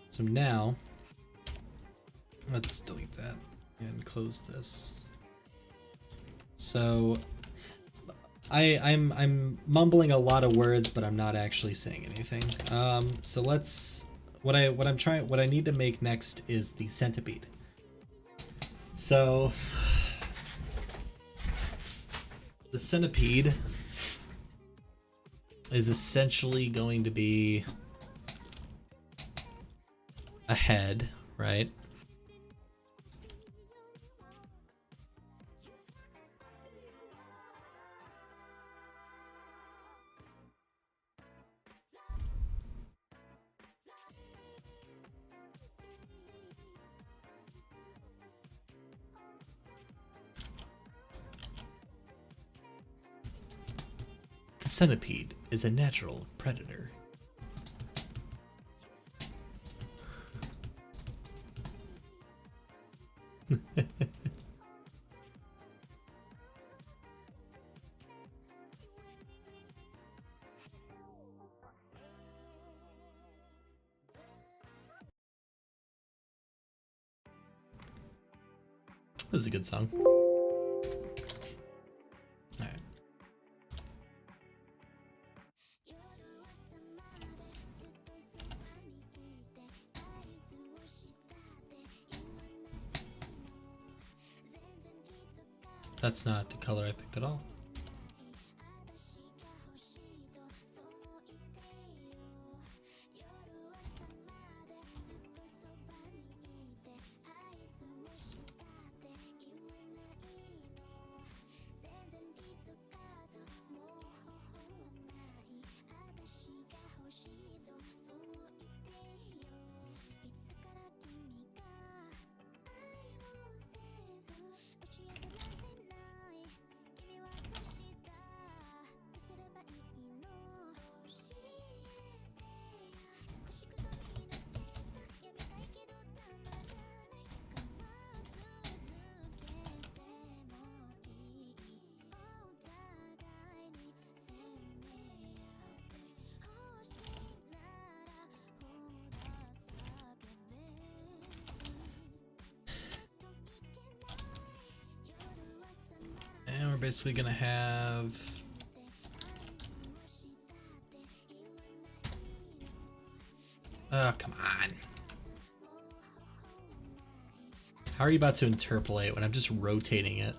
So now, let's delete that and close this. So I'm mumbling a lot of words, but I'm not actually saying anything. So let's what I need to make next is the centipede. So the centipede is essentially going to be a head, right? The centipede is a natural predator. is a good song. Alright. That's not the color I picked at all. And we're basically gonna have oh, come on. How are you about to interpolate when I'm just rotating it?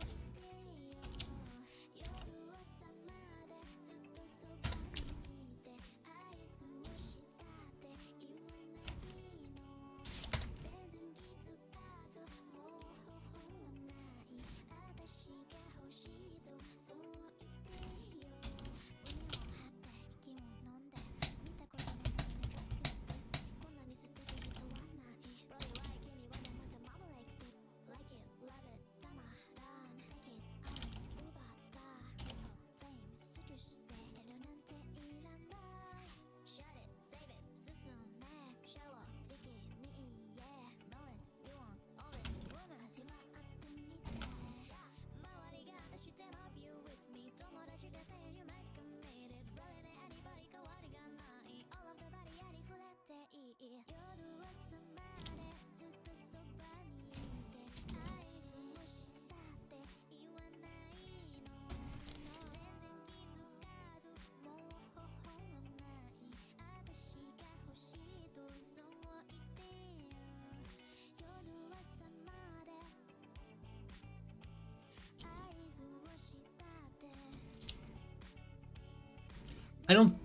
I don't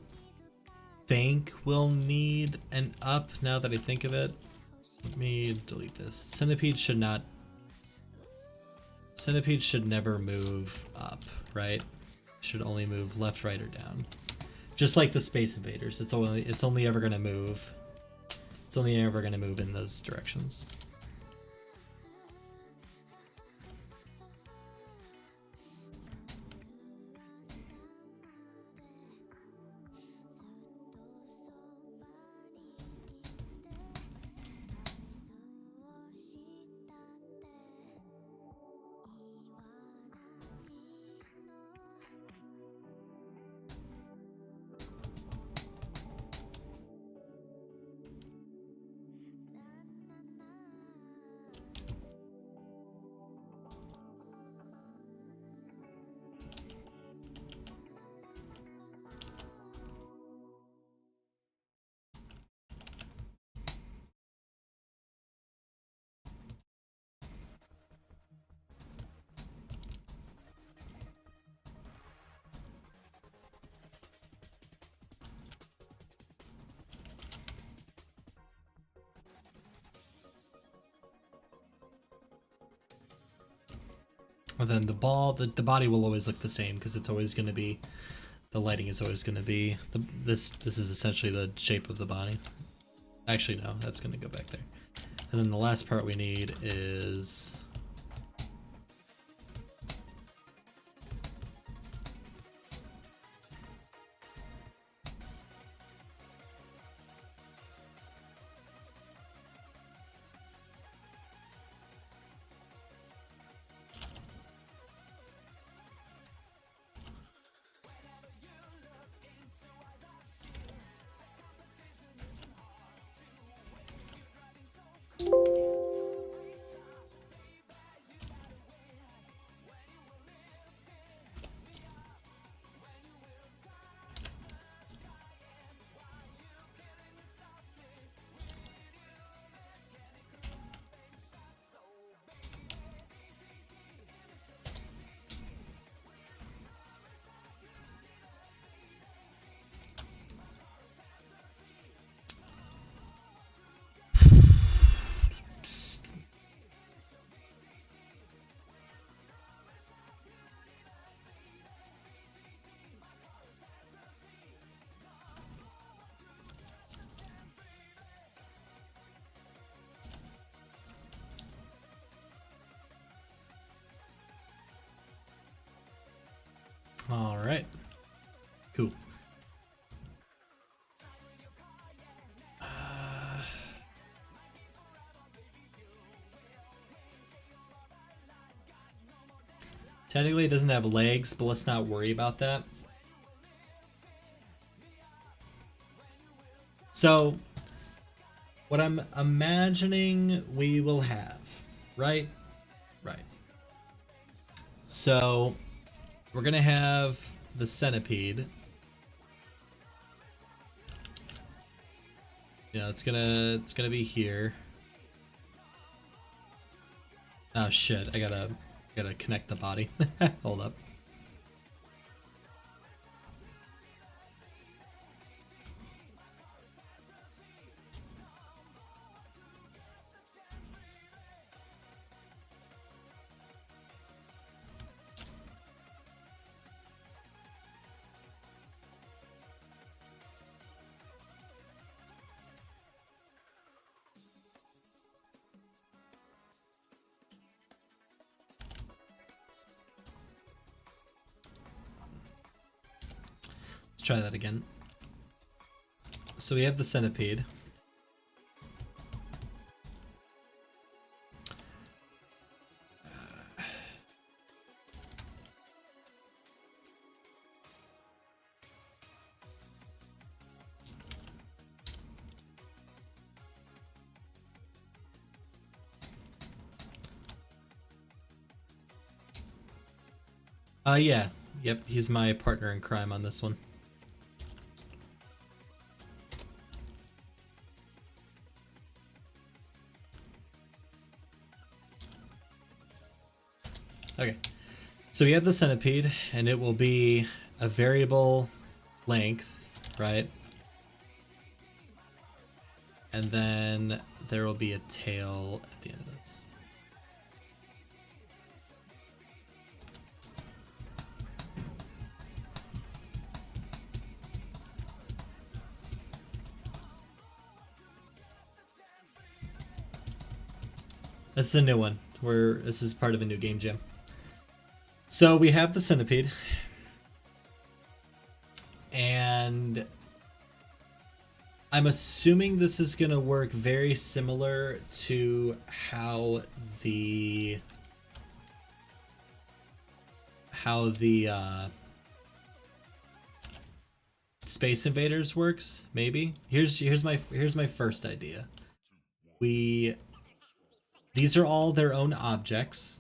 think we'll need an up now that I think of it. Let me delete this. Centipede should never move up, right? Should only move left, right, or down. Just like the Space Invaders. It's only ever gonna move. It's only ever gonna move in those directions. And then the body will always look the same because it's always going to be, the lighting is always going to be, this is essentially the shape of the body. Actually, no, that's going to go back there. And then the last part we need is All right. Cool. Technically, it doesn't have legs, but let's not worry about that. So, what I'm imagining we will have, right? Right. So, we're gonna have the centipede. Yeah, it's gonna be here. Oh shit! I gotta connect the body. Hold up. Let's try that again. So we have the centipede. Yeah. Yep, he's my partner in crime on this one. Okay. So we have the centipede, and it will be a variable length, right? And then there will be a tail at the end of this. This is a new one. This is part of a new game jam. So we have the centipede, and I'm assuming this is gonna work very similar to how the Space Invaders works. Maybe here's my first idea. These are all their own objects,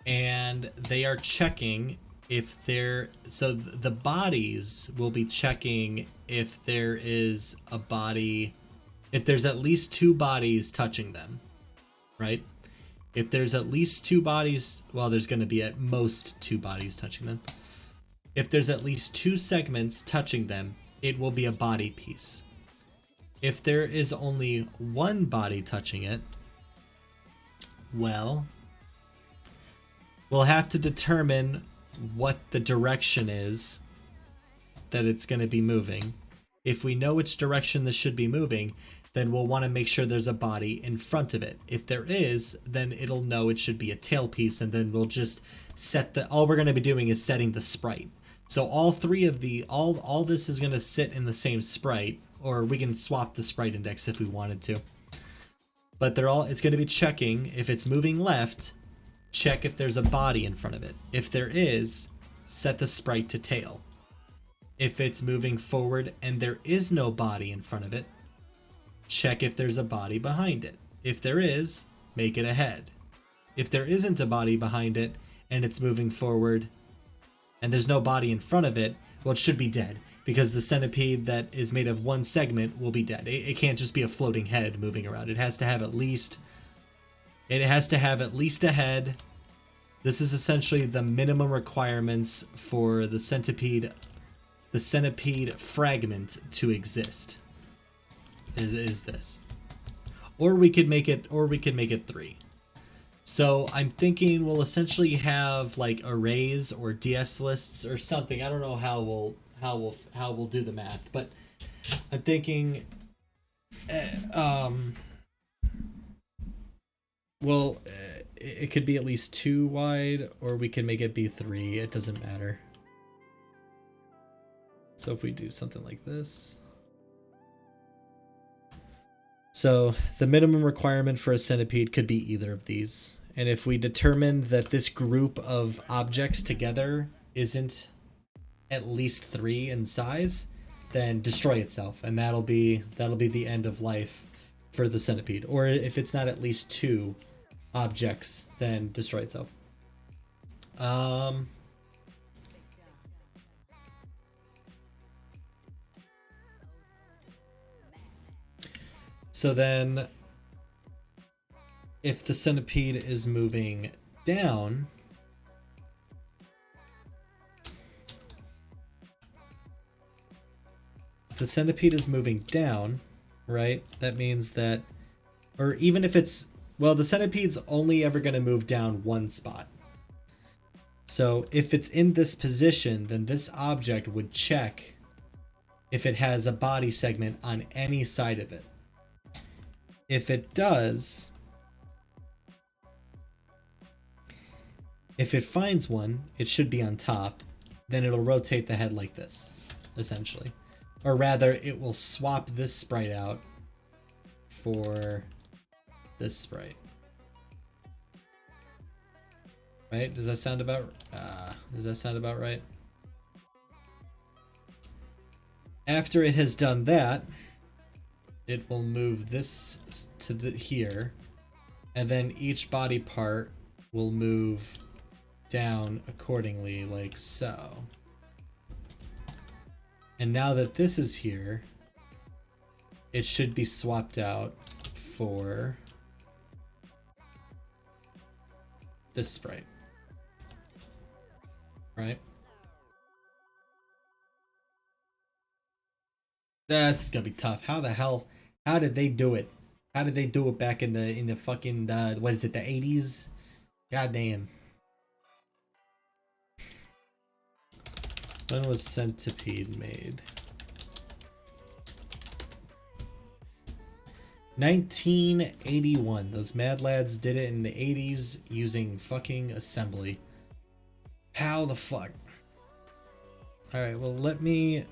and they are checking if they're the bodies will be checking if there is a body, if there's at least two bodies touching them, right? If there's at least two bodies, well, there's going to be at most two bodies touching them. If there's at least two segments touching them, it will be a body piece. If there is only one body touching it, well, we'll have to determine what the direction is that it's going to be moving. If we know which direction this should be moving, then we'll want to make sure there's a body in front of it. If there is, then it'll know it should be a tail piece, and then we'll just set all we're going to be doing is setting the sprite. So all three of all this is going to sit in the same sprite, or we can swap the sprite index if we wanted to. But it's going to be checking if it's moving left, check if there's a body in front of it. If there is, set the sprite to tail. If it's moving forward and there is no body in front of it, check if there's a body behind it. If there is, make it a head. If there isn't a body behind it and it's moving forward and there's no body in front of it, well, it should be dead, because the centipede that is made of one segment will be dead. It can't just be a floating head moving around. It has to have at least a head. This is essentially the minimum requirements for the centipede fragment to exist. Is this. Or we could make it 3. So I'm thinking we'll essentially have like arrays or DS lists or something. I don't know how we'll do the math, but I'm thinking Well, it could be at least 2 wide, or we can make it be 3. It doesn't matter. So if we do something like this. So the minimum requirement for a centipede could be either of these. And if we determine that this group of objects together isn't at least 3 in size, then destroy itself, and that'll be the end of life for the centipede. Or if it's not at least 2 objects, then destroy itself. So then if the centipede is moving down, if the centipede is moving down, right, that means that, or even if it's, well, the centipede's only ever going to move down 1 spot. So if it's in this position, then this object would check if it has a body segment on any side of it. If it does, if it finds one, it should be on top. Then it'll rotate the head like this, essentially. Or rather, it will swap this sprite out for this sprite. Right? Does that sound about right? After it has done that, it will move this to here, and then each body part will move down accordingly, like so. And now that this is here, it should be swapped out for this sprite. Right? This is gonna be tough. How the hell? How did they do it? How did they do it back in the fucking what is it, the 80s? God damn. When was Centipede made? 1981. Those mad lads did it in the 80s using fucking assembly. How the fuck? Alright, well, let me...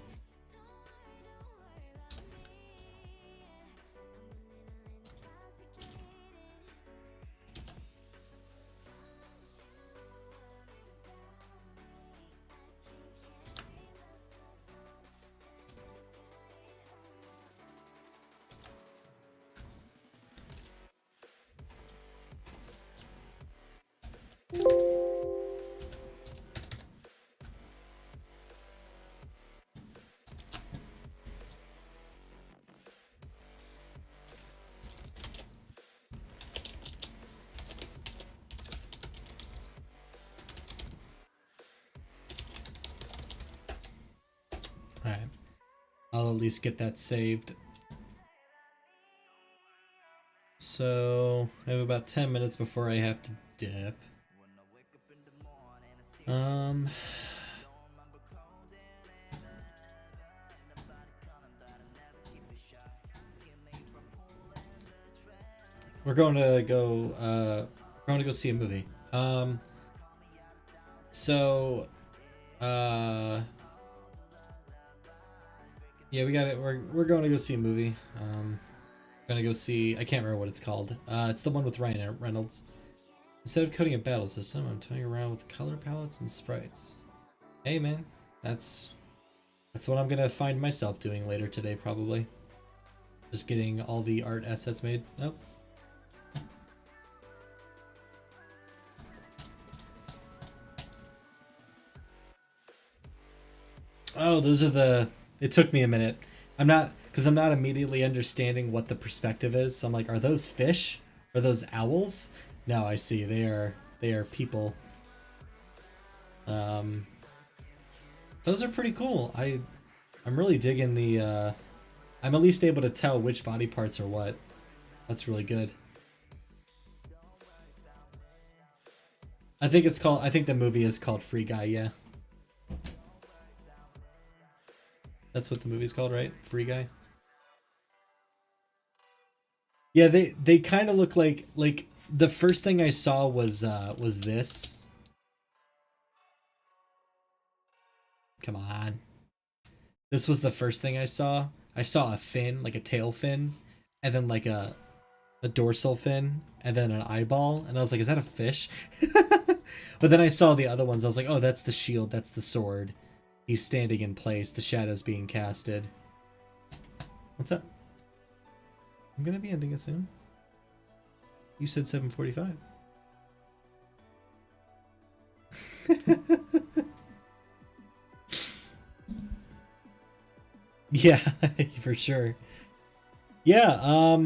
Alright. I'll at least get that saved. So, I have about 10 minutes before I have to dip. We're going to go see a movie. Yeah, we got it. We're going to go see a movie. Gonna go see, I can't remember what it's called. It's the one with Ryan Reynolds. Instead of coding a battle system, I'm toying around with color palettes and sprites. Hey man, that's what I'm gonna find myself doing later today, probably. Just getting all the art assets made. Nope. Oh, those are the... It took me a minute. I'm not immediately understanding what the perspective is. So I'm like, are those fish? Are those owls? No, I see. They are people. Those are pretty cool. I'm really digging the I'm at least able to tell which body parts are what. That's really good. I think the movie is called Free Guy, yeah. That's what the movie's called, right? Free Guy. Yeah, they kind of look like the first thing I saw was this. Come on. This was the first thing I saw. I saw a fin, like a tail fin, and then like a dorsal fin, and then an eyeball, and I was like, is that a fish? But then I saw the other ones. I was like, oh, that's the shield, that's the sword. He's standing in place, the shadow's being casted. What's up? I'm gonna be ending it soon. You said 7:45. Yeah, for sure. Yeah,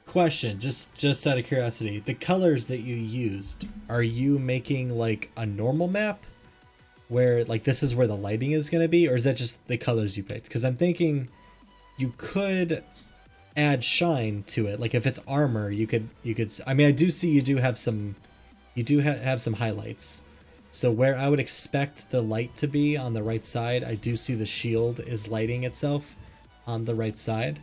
question, just out of curiosity, the colors that you used, are you making like a normal map where like this is where the lighting is going to be, or is that just the colors you picked? Because I'm thinking you could add shine to it. Like if it's armor, you could I mean, I do see you do have some have some highlights. So where I would expect the light to be on the right side, I do see the shield is lighting itself on the right side.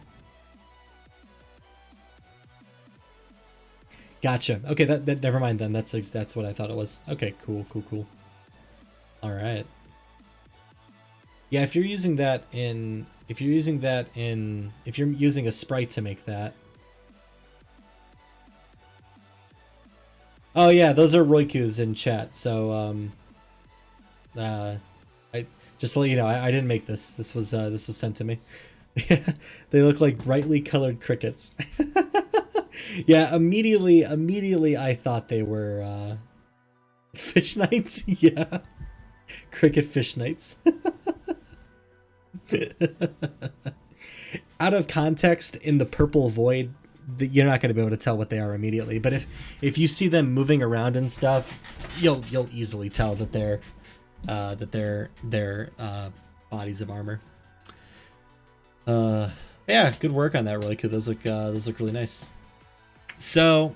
Gotcha. Okay, that never mind then. That's what I thought it was. Okay, cool. All right. Yeah, if you're using a sprite to make that. Oh yeah, those are Roiku's in chat. So I just to let you know, I didn't make this. This was sent to me. They look like brightly colored crickets. Yeah, immediately I thought they were fish knights. Yeah, cricket fish knights. Out of context, in the purple void, you're not going to be able to tell what they are immediately. But if you see them moving around and stuff, you'll easily tell that they're bodies of armor. Yeah, good work on that, really. Cool. Those look really nice. So,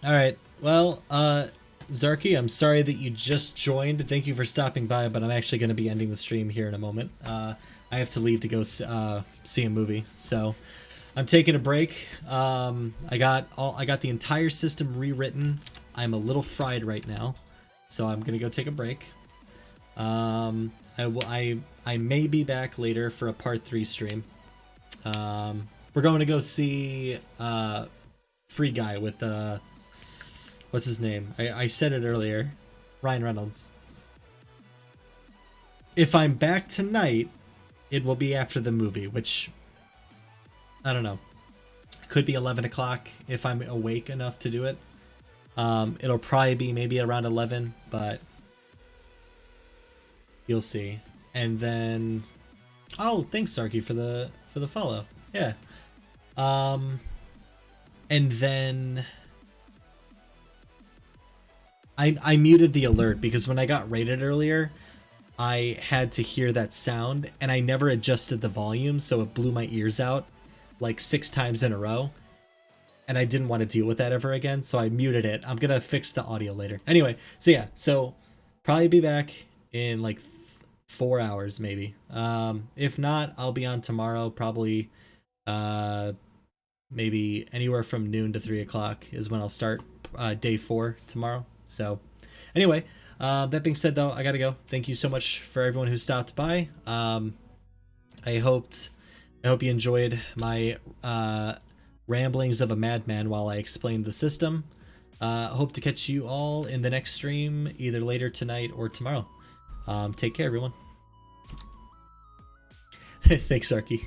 all right. Well, Zarky, I'm sorry that you just joined. Thank you for stopping by, but I'm actually going to be ending the stream here in a moment. I have to leave to go see a movie, so I'm taking a break. I got the entire system rewritten. I'm a little fried right now, so I'm gonna go take a break. I may be back later for a part 3 stream. We're going to go see Free Guy with what's his name? I said it earlier, Ryan Reynolds. If I'm back tonight, it will be after the movie, which I don't know. Could be 11 o'clock if I'm awake enough to do it. It'll probably be maybe around 11, but you'll see. And then, oh, thanks Sarky for the follow. Yeah. And then I muted the alert because when I got rated earlier, I had to hear that sound and I never adjusted the volume, so it blew my ears out like 6 times in a row. And I didn't want to deal with that ever again, so I muted it. I'm gonna fix the audio later. Anyway, so yeah, so probably be back in like 4 hours maybe. If not, I'll be on tomorrow, probably maybe anywhere from noon to 3 o'clock is when I'll start day 4 tomorrow. So anyway, that being said though, I gotta go. Thank you so much for everyone who stopped by. I hope you enjoyed my ramblings of a madman while I explained the system. Hope to catch you all in the next stream, either later tonight or tomorrow. Take care, everyone. Thanks, Sarky.